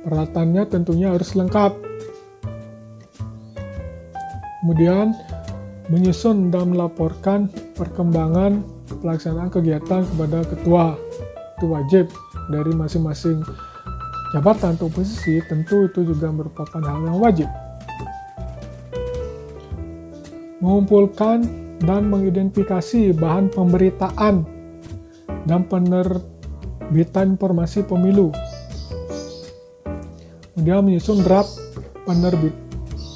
Peralatannya tentunya harus lengkap. Kemudian, menyusun dan melaporkan perkembangan pelaksanaan kegiatan kepada ketua. Itu wajib dari masing-masing jabatan atau posisi, tentu itu juga merupakan hal yang wajib. Mengumpulkan dan mengidentifikasi bahan pemberitaan dan penerbitan informasi pemilu. Kemudian menyusun draft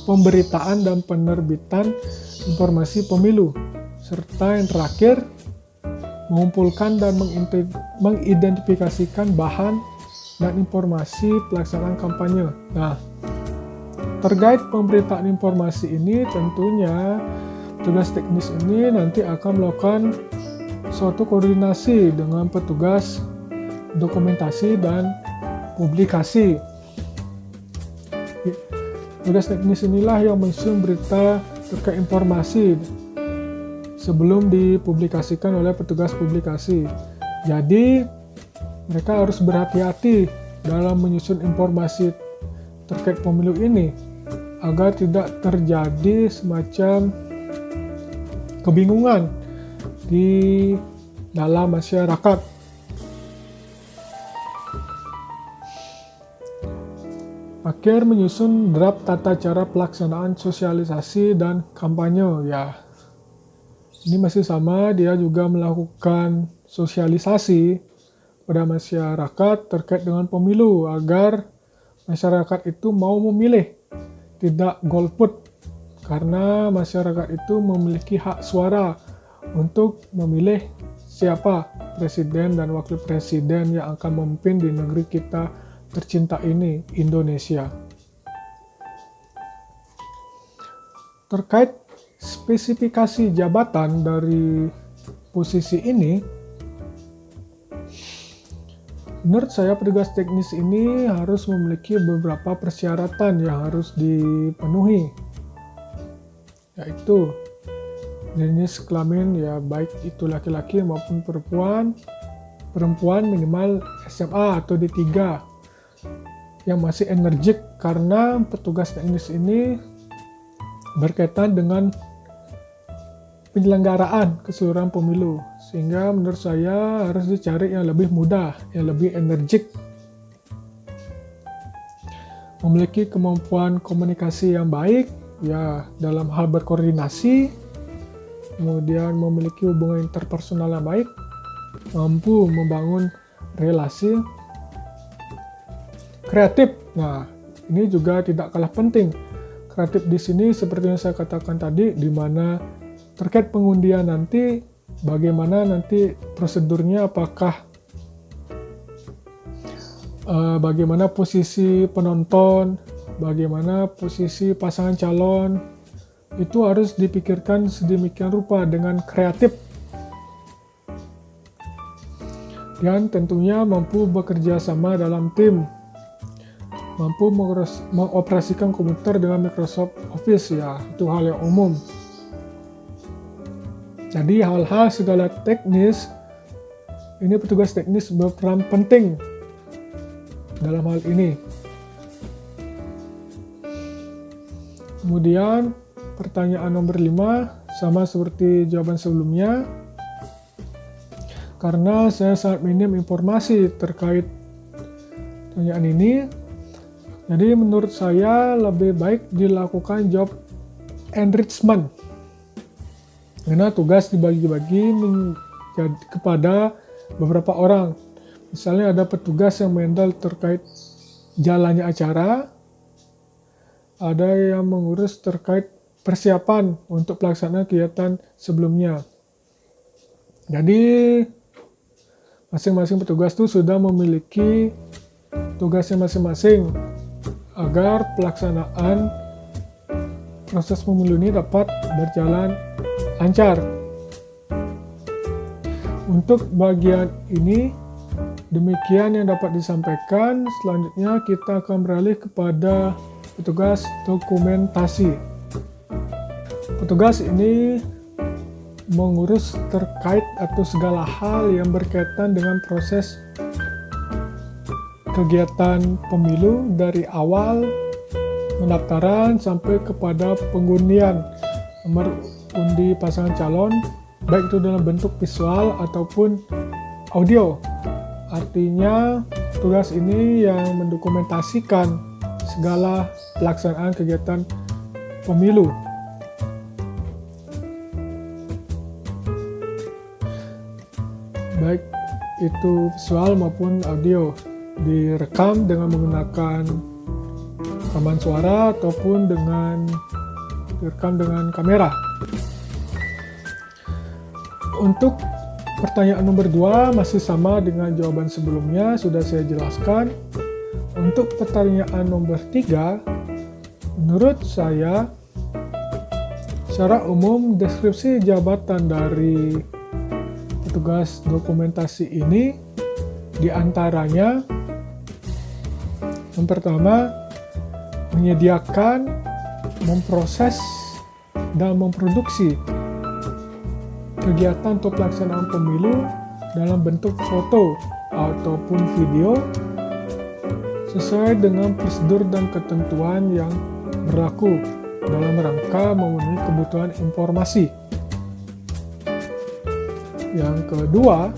pemberitaan dan penerbitan informasi pemilu. Serta yang terakhir, mengumpulkan dan mengidentifikasikan bahan dan informasi pelaksanaan kampanye. Nah, terkait pemberitaan informasi ini tentunya tugas teknis ini nanti akan melakukan suatu koordinasi dengan petugas dokumentasi dan publikasi. Tugas teknis inilah yang menyusun berita terkait informasi sebelum dipublikasikan oleh petugas publikasi. Jadi, mereka harus berhati-hati dalam menyusun informasi terkait pemilu ini agar tidak terjadi semacam kebingungan di dalam masyarakat. Akhir, menyusun draft tata cara pelaksanaan sosialisasi dan kampanye. Ya, ini masih sama, dia juga melakukan sosialisasi pada masyarakat terkait dengan pemilu agar masyarakat itu mau memilih, tidak golput, karena masyarakat itu memiliki hak suara untuk memilih siapa presiden dan wakil presiden yang akan memimpin di negeri kita tercinta ini, Indonesia. Terkait spesifikasi jabatan dari posisi ini, menurut saya petugas teknis ini harus memiliki beberapa persyaratan yang harus dipenuhi, yaitu jenis kelamin, ya baik itu laki-laki maupun perempuan minimal SMA atau D3 yang masih energik, karena petugas teknis ini berkaitan dengan penyelenggaraan keseluruhan pemilu, sehingga menurut saya harus dicari yang lebih mudah, yang lebih energik, memiliki kemampuan komunikasi yang baik ya dalam hal berkoordinasi, kemudian memiliki hubungan interpersonal yang baik, mampu membangun relasi, kreatif. Nah, ini juga tidak kalah penting. Kreatif di sini seperti yang saya katakan tadi, di mana terkait pengundian nanti, bagaimana nanti prosedurnya, apakah bagaimana posisi penonton, bagaimana posisi pasangan calon, itu harus dipikirkan sedemikian rupa dengan kreatif. Dan tentunya mampu bekerja sama dalam tim, mampu mengoperasikan komputer dengan Microsoft Office, ya itu hal yang umum. Jadi hal-hal segala teknis, ini petugas teknis berperan penting dalam hal ini. Kemudian pertanyaan nomor 5 sama seperti jawaban sebelumnya, karena saya sangat minim informasi terkait pertanyaan ini, jadi menurut saya lebih baik dilakukan job enrichment, karena tugas dibagi-bagi kepada beberapa orang. Misalnya ada petugas yang menghandle terkait jalannya acara, ada yang mengurus terkait persiapan untuk pelaksanaan kegiatan sebelumnya. Jadi masing-masing petugas itu sudah memiliki tugasnya masing-masing agar pelaksanaan proses pemilu ini dapat berjalan lancar. Untuk bagian ini demikian yang dapat disampaikan. Selanjutnya kita akan beralih kepada petugas dokumentasi. Petugas ini mengurus terkait atau segala hal yang berkaitan dengan proses kegiatan pemilu dari awal pendaftaran sampai kepada pengundian nomor undi pasangan calon, baik itu dalam bentuk visual ataupun audio. Artinya tugas ini yang mendokumentasikan segala pelaksanaan kegiatan pemilu. Baik itu visual maupun audio, direkam dengan menggunakan rekaman suara ataupun direkam dengan kamera. Untuk pertanyaan nomor 2 masih sama dengan jawaban sebelumnya, sudah saya jelaskan. Untuk pertanyaan nomor 3, menurut saya secara umum deskripsi jabatan dari petugas dokumentasi ini diantaranya yang pertama, menyediakan, memproses, dan memproduksi kegiatan atau pelaksanaan pemilu dalam bentuk foto ataupun video sesuai dengan prosedur dan ketentuan yang berlaku dalam rangka memenuhi kebutuhan informasi. Yang kedua,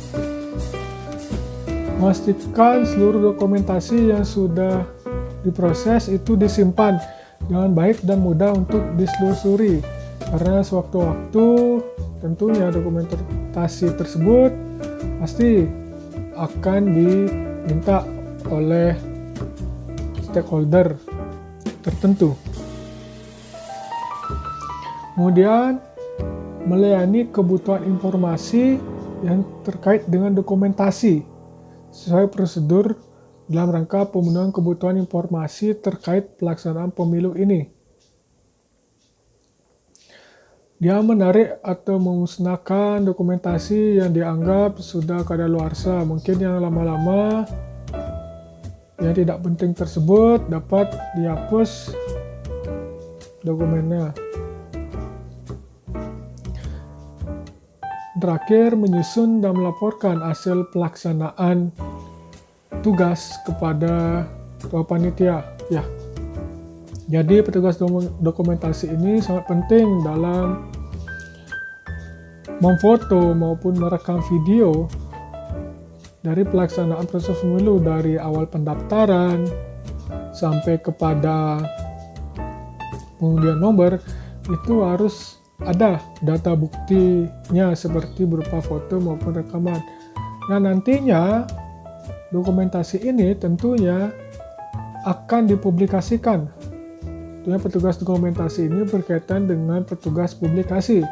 memastikan seluruh dokumentasi yang sudah diproses itu disimpan dengan baik dan mudah untuk diselusuri, karena sewaktu-waktu tentunya dokumentasi tersebut pasti akan diminta oleh stakeholder tertentu. Kemudian melayani kebutuhan informasi yang terkait dengan dokumentasi sesuai prosedur dalam rangka pemenuhan kebutuhan informasi terkait pelaksanaan pemilu ini. Dia menarik atau memusnahkan dokumentasi yang dianggap sudah kadaluarsa. Mungkin yang lama-lama yang tidak penting tersebut dapat dihapus dokumennya. Terakhir, menyusun dan melaporkan hasil pelaksanaan tugas kepada ketua panitia. Ya, jadi petugas dokumentasi ini sangat penting dalam memfoto maupun merekam video dari pelaksanaan proses pemilu dari awal pendaftaran sampai kepada pengundian nomor. Itu harus ada data buktinya seperti berupa foto maupun rekaman. Nah, nantinya dokumentasi ini tentunya akan dipublikasikan. Tentunya petugas dokumentasi ini berkaitan dengan petugas publikasi.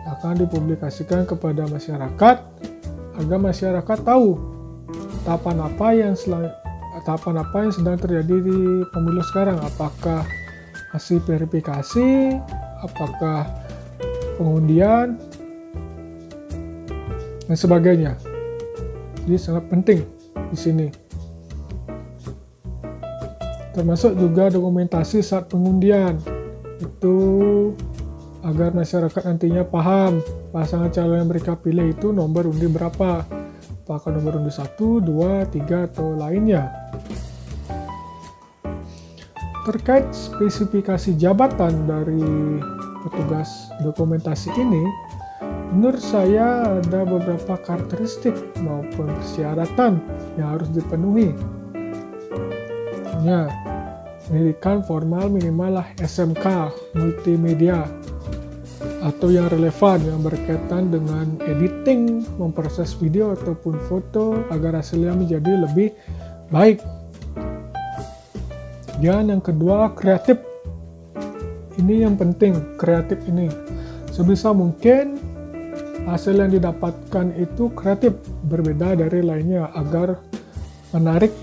Akan dipublikasikan kepada masyarakat agar masyarakat tahu tahapan apa yang sedang terjadi di pemilu sekarang. Apakah masih verifikasi, apakah pengundian, dan sebagainya. Jadi sangat penting di sini. Termasuk juga dokumentasi saat pengundian. Itu agar masyarakat nantinya paham pasangan calon yang mereka pilih itu nomor undi berapa. Apakah nomor undi 1, 2, 3, atau lainnya. Terkait spesifikasi jabatan dari petugas dokumentasi ini, menurut saya ada beberapa karakteristik maupun persyaratan yang harus dipenuhi. Ya, pendidikan formal minimal lah SMK multimedia atau yang relevan yang berkaitan dengan editing, memproses video ataupun foto agar hasilnya menjadi lebih baik. Dan yang kedua, kreatif. Ini yang penting, kreatif ini. Sebisa mungkin hasil yang didapatkan itu kreatif, berbeda dari lainnya agar menarik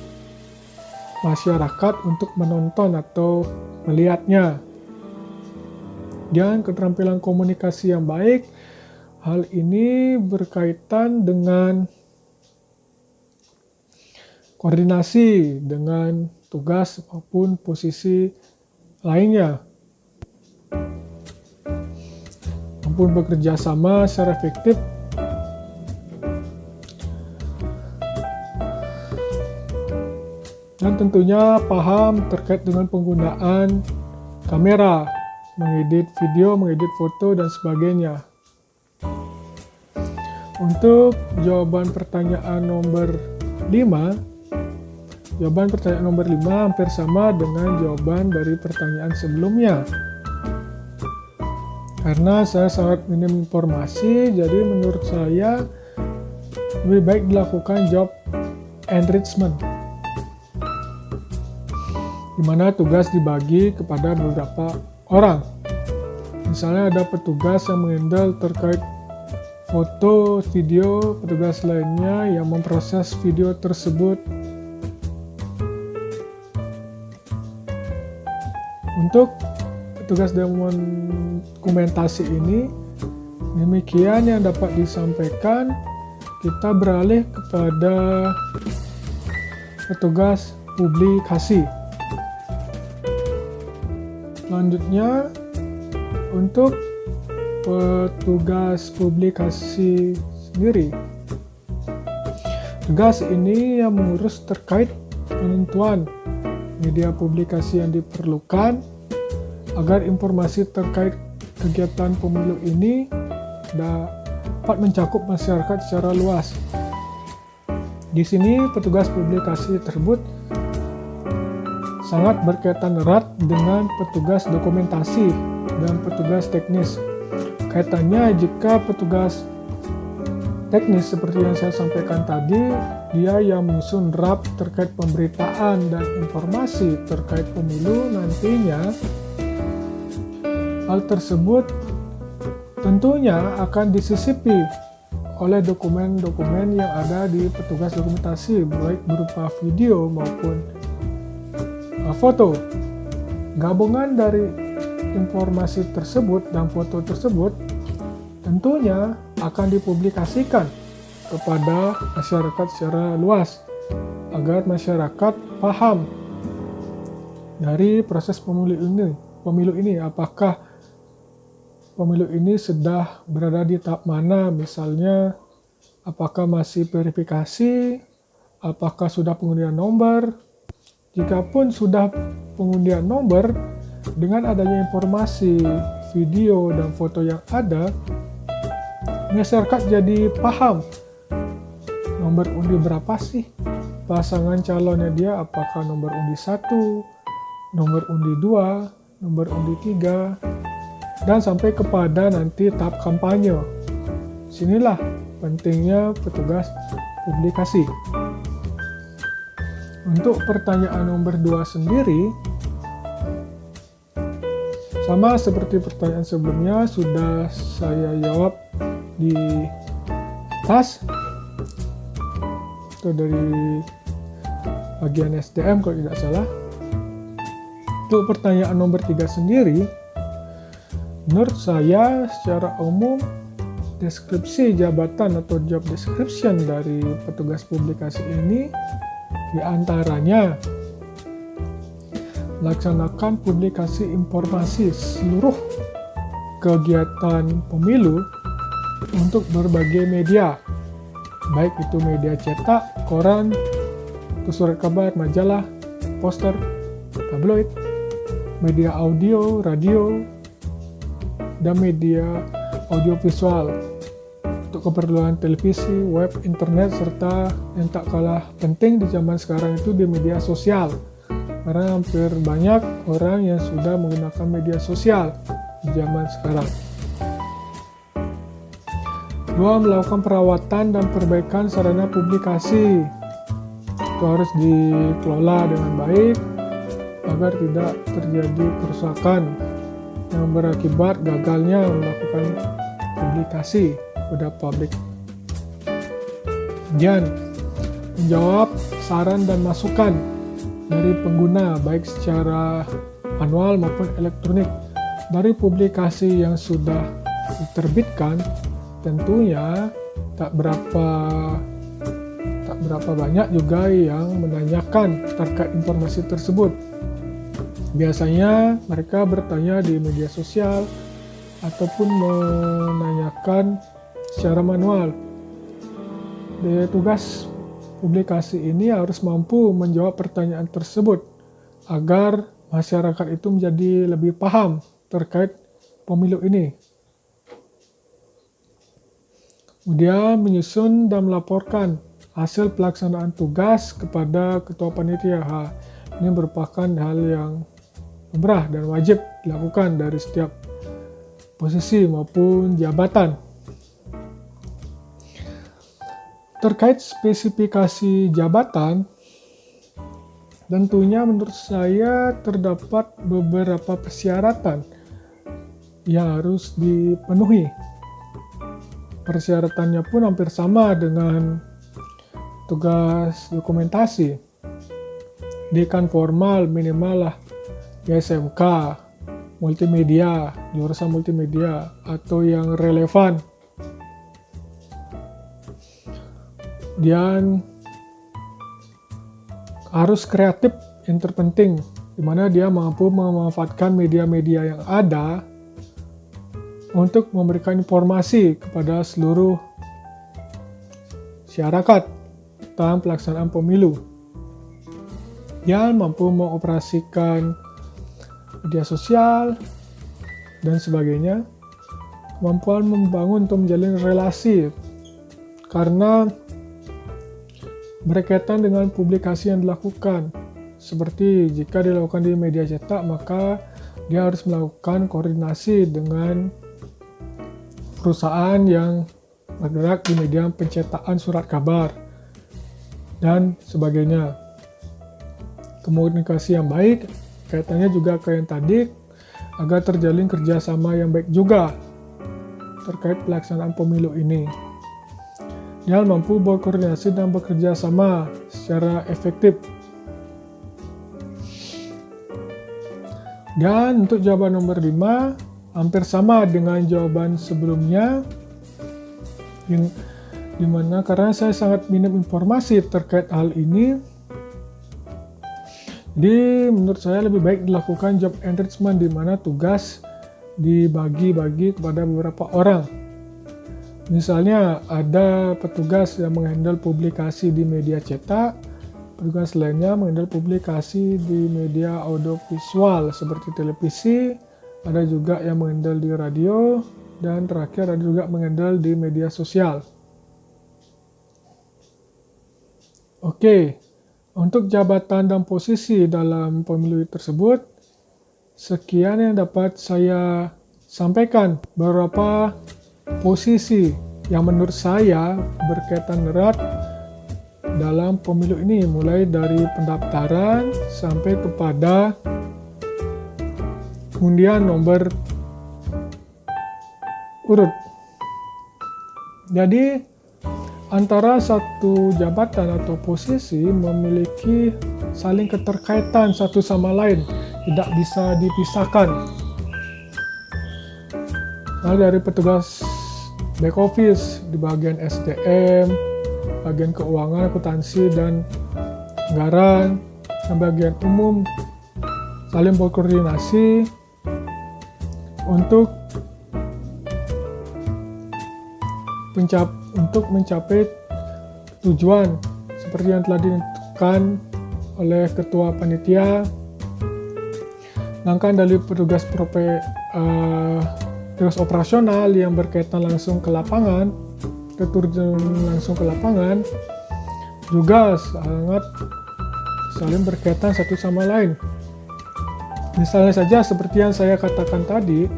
masyarakat untuk menonton atau melihatnya. Dan keterampilan komunikasi yang baik, hal ini berkaitan dengan koordinasi dengan tugas maupun posisi lainnya, maupun bekerja sama secara efektif dan tentunya paham terkait dengan penggunaan kamera, mengedit video, mengedit foto, dan sebagainya. Untuk jawaban pertanyaan nomor 5, hampir sama dengan jawaban dari pertanyaan sebelumnya. Karena saya sangat minim informasi, jadi menurut saya lebih baik dilakukan job enrichment, di mana tugas dibagi kepada beberapa orang. Misalnya ada petugas yang menghandle terkait foto, video, petugas lainnya yang memproses video tersebut. Untuk petugas dokumentasi ini, demikian yang dapat disampaikan. Kita beralih kepada petugas publikasi. Selanjutnya, untuk petugas publikasi sendiri, tugas ini yang mengurus terkait penentuan media publikasi yang diperlukan agar informasi terkait kegiatan pemilu ini dapat mencakup masyarakat secara luas. Di sini petugas publikasi tersebut sangat berkaitan erat dengan petugas dokumentasi dan petugas teknis. Kaitannya jika petugas teknis seperti yang saya sampaikan tadi, dia yang menyusun draft terkait pemberitaan dan informasi terkait pemilu nantinya. Hal tersebut tentunya akan disisipi oleh dokumen-dokumen yang ada di petugas dokumentasi, baik berupa video maupun foto. Gabungan dari informasi tersebut dan foto tersebut tentunya akan dipublikasikan kepada masyarakat secara luas agar masyarakat paham dari proses pemilu ini, apakah pemilu ini sudah berada di tahap mana, misalnya apakah masih verifikasi, apakah sudah pengundian nomor. Jikapun sudah pengundian nomor, dengan adanya informasi, video, dan foto yang ada, masyarakat jadi paham nomor undi berapa sih pasangan calonnya dia, apakah nomor undi 1, nomor undi 2, nomor undi 3, dan sampai kepada nanti tahap kampanye. Sinilah pentingnya petugas publikasi. Untuk pertanyaan nomor 2 sendiri, sama seperti pertanyaan sebelumnya sudah saya jawab di atas. Itu dari bagian SDM kalau tidak salah. Untuk pertanyaan nomor 3 sendiri, menurut saya secara umum deskripsi jabatan atau job description dari petugas publikasi ini diantaranya melaksanakan publikasi informasi seluruh kegiatan pemilu untuk berbagai media, baik itu media cetak, koran, surat kabar, majalah, poster, tabloid, media audio, radio, dan media audiovisual untuk keperluan televisi, web, internet, serta yang tak kalah penting di zaman sekarang itu di media sosial. Karena hampir banyak orang yang sudah menggunakan media sosial di zaman sekarang. 2. Melakukan perawatan dan perbaikan sarana publikasi. Itu harus dikelola dengan baik agar tidak terjadi kerusakan yang berakibat gagalnya melakukan publikasi pada publik. Kemudian, menjawab saran dan masukan dari pengguna baik secara manual maupun elektronik dari publikasi yang sudah diterbitkan. Tentunya tak berapa banyak juga yang menanyakan terkait informasi tersebut. Biasanya mereka bertanya di media sosial ataupun menanyakan secara manual. Tugas publikasi ini harus mampu menjawab pertanyaan tersebut agar masyarakat itu menjadi lebih paham terkait pemilu ini. Kemudian menyusun dan melaporkan hasil pelaksanaan tugas kepada ketua panitia. Ini merupakan hal yang lumrah dan wajib dilakukan dari setiap posisi maupun jabatan. Terkait spesifikasi jabatan, tentunya menurut saya terdapat beberapa persyaratan yang harus dipenuhi. Persyaratannya pun hampir sama dengan tugas dokumentasi. Pendidikan formal minimal lah ya SMK, multimedia, jurusan multimedia atau yang relevan. Dan harus kreatif yang terpenting, di mana dia mampu memanfaatkan media-media yang ada untuk memberikan informasi kepada seluruh masyarakat tentang pelaksanaan pemilu. Dia mampu mengoperasikan media sosial dan sebagainya, kemampuan membangun untuk menjalin relasi karena berkaitan dengan publikasi yang dilakukan. Seperti jika dilakukan di media cetak, maka dia harus melakukan koordinasi dengan perusahaan yang bergerak di media pencetakan surat kabar dan sebagainya. Komunikasi yang baik kaitannya juga ke yang tadi, agar terjalin kerjasama yang baik juga terkait pelaksanaan pemilu ini. Dia mampu berkoordinasi dan bekerja sama secara efektif. Dan untuk jawaban nomor 5, hampir sama dengan jawaban sebelumnya, yang dimana karena saya sangat minim informasi terkait hal ini, jadi menurut saya lebih baik dilakukan job enrichment, di mana tugas dibagi-bagi kepada beberapa orang. Misalnya ada petugas yang menghandle publikasi di media cetak, petugas lainnya menghandle publikasi di media audiovisual seperti televisi, ada juga yang menghandle di radio, dan terakhir ada juga menghandle di media sosial. Oke, untuk jabatan dan posisi dalam pemilu tersebut, sekian yang dapat saya sampaikan beberapa posisi yang menurut saya berkaitan erat dalam pemilu ini, mulai dari pendaftaran sampai kepada undian nomor urut. Jadi antara satu jabatan atau posisi memiliki saling keterkaitan satu sama lain, tidak bisa dipisahkan. Nah, dari petugas back office di bagian SDM, bagian keuangan, akuntansi, dan anggaran, dan bagian umum saling berkoordinasi untuk mencapai tujuan seperti yang telah ditentukan oleh ketua panitia. Sedangkan dari petugas operasional yang berkaitan langsung ke lapangan, terjun langsung ke lapangan, juga sangat saling berkaitan satu sama lain. Misalnya saja seperti yang saya katakan tadi,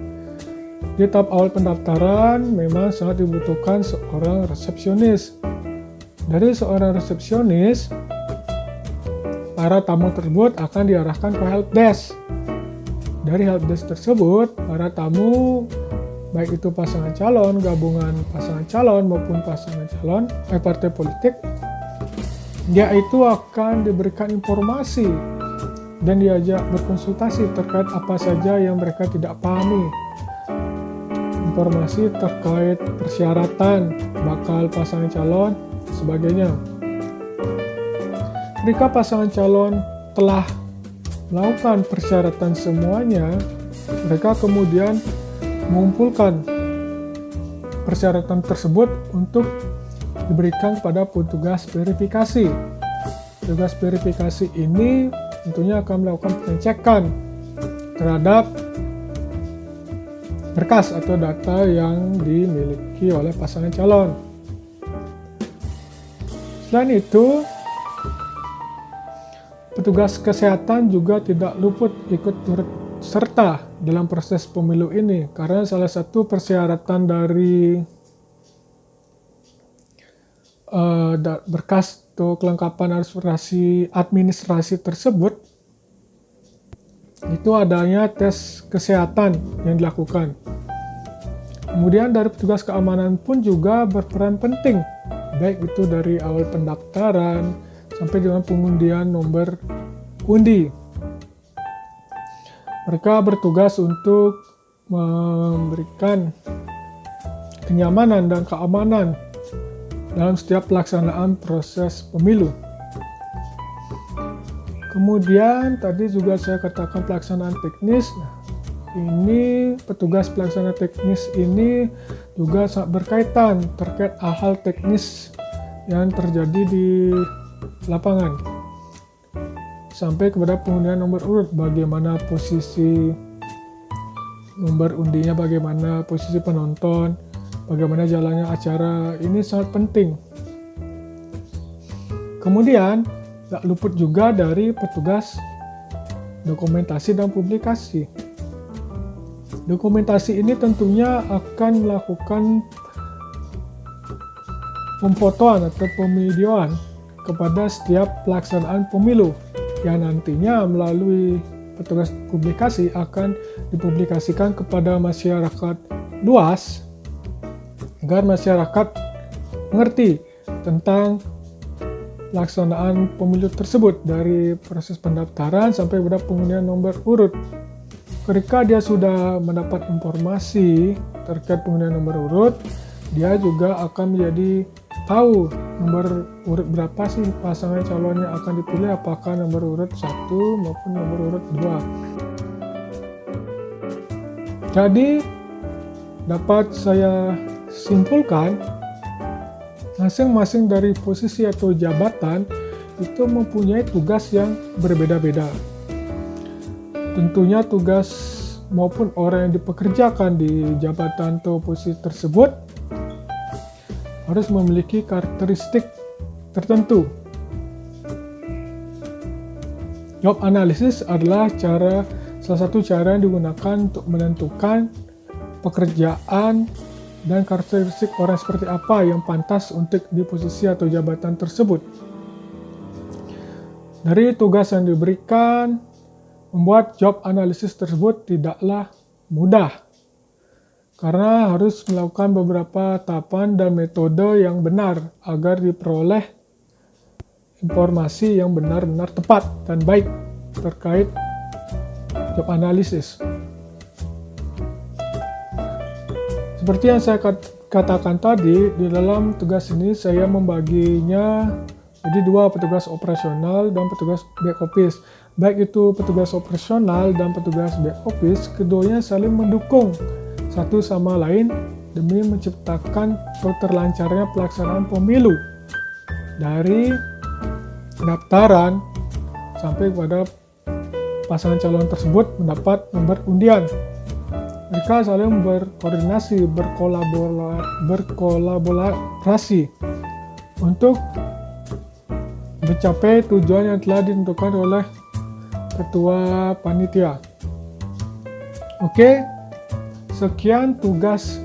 di tahap awal pendaftaran memang sangat dibutuhkan seorang resepsionis. Dari seorang resepsionis, para tamu tersebut akan diarahkan ke helpdesk. Dari helpdesk tersebut, para tamu, baik itu pasangan calon, gabungan pasangan calon maupun pasangan calon, partai politik, dia itu akan diberikan informasi dan diajak berkonsultasi terkait apa saja yang mereka tidak pahami. Informasi terkait persyaratan, bakal pasangan calon, sebagainya. Ketika pasangan calon telah melakukan persyaratan semuanya, mereka kemudian mengumpulkan persyaratan tersebut untuk diberikan kepada petugas verifikasi. Petugas verifikasi ini tentunya akan melakukan pengecekan terhadap berkas atau data yang dimiliki oleh pasangan calon. Selain itu, petugas kesehatan juga tidak luput ikut turut serta dalam proses pemilu ini, karena salah satu persyaratan dari berkas atau kelengkapan administrasi tersebut itu adanya tes kesehatan yang dilakukan. Kemudian dari petugas keamanan pun juga berperan penting, baik itu dari awal pendaftaran sampai dengan pengundian nomor undi. Mereka bertugas untuk memberikan kenyamanan dan keamanan dalam setiap pelaksanaan proses pemilu. Kemudian tadi juga saya katakan pelaksanaan teknis. Ini petugas pelaksana teknis ini juga sangat berkaitan terkait hal-hal teknis yang terjadi di lapangan. Sampai kepada pengundian nomor urut, bagaimana posisi nomor undinya, bagaimana posisi penonton, bagaimana jalannya acara, ini sangat penting. Kemudian tak luput juga dari petugas dokumentasi dan publikasi. Dokumentasi ini tentunya akan melakukan pemfotoan atau pemvideoan kepada setiap pelaksanaan pemilu yang nantinya melalui petugas publikasi akan dipublikasikan kepada masyarakat luas agar masyarakat mengerti tentang pelaksanaan pemilu tersebut dari proses pendaftaran sampai pada pengundian nomor urut. Ketika dia sudah mendapat informasi terkait pengundian nomor urut, dia juga akan menjadi tahu nomor urut berapa sih pasangan calon yang akan dipilih, apakah nomor urut 1 maupun nomor urut 2. Jadi dapat saya simpulkan, masing-masing dari posisi atau jabatan itu mempunyai tugas yang berbeda-beda. Tentunya tugas maupun orang yang dipekerjakan di jabatan atau posisi tersebut harus memiliki karakteristik tertentu. Job analysis adalah salah satu cara yang digunakan untuk menentukan pekerjaan, dan karakteristik orang seperti apa yang pantas untuk di posisi atau jabatan tersebut. Dari tugas yang diberikan, membuat job analisis tersebut tidaklah mudah, karena harus melakukan beberapa tahapan dan metode yang benar agar diperoleh informasi yang benar-benar tepat dan baik terkait job analisis. Seperti yang saya katakan tadi, di dalam tugas ini saya membaginya jadi dua, petugas operasional dan petugas back office. Baik itu petugas operasional dan petugas back office, keduanya saling mendukung satu sama lain demi menciptakan terlancarnya pelaksanaan pemilu. Dari pendaftaran sampai kepada pasangan calon tersebut mendapat nomor undian. Mereka saling berkoordinasi, berkolaborasi untuk mencapai tujuan yang telah ditentukan oleh ketua panitia. Oke, sekian tugas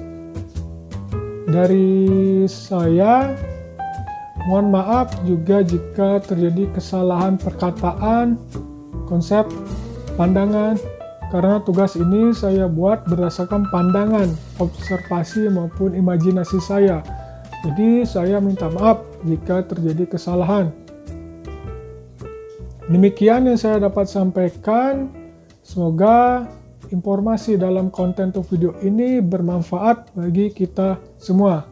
dari saya. Mohon maaf juga jika terjadi kesalahan perkataan, konsep, pandangan, karena tugas ini saya buat berdasarkan pandangan, observasi maupun imajinasi saya. Jadi saya minta maaf jika terjadi kesalahan. Demikian yang saya dapat sampaikan. Semoga informasi dalam konten atau video ini bermanfaat bagi kita semua.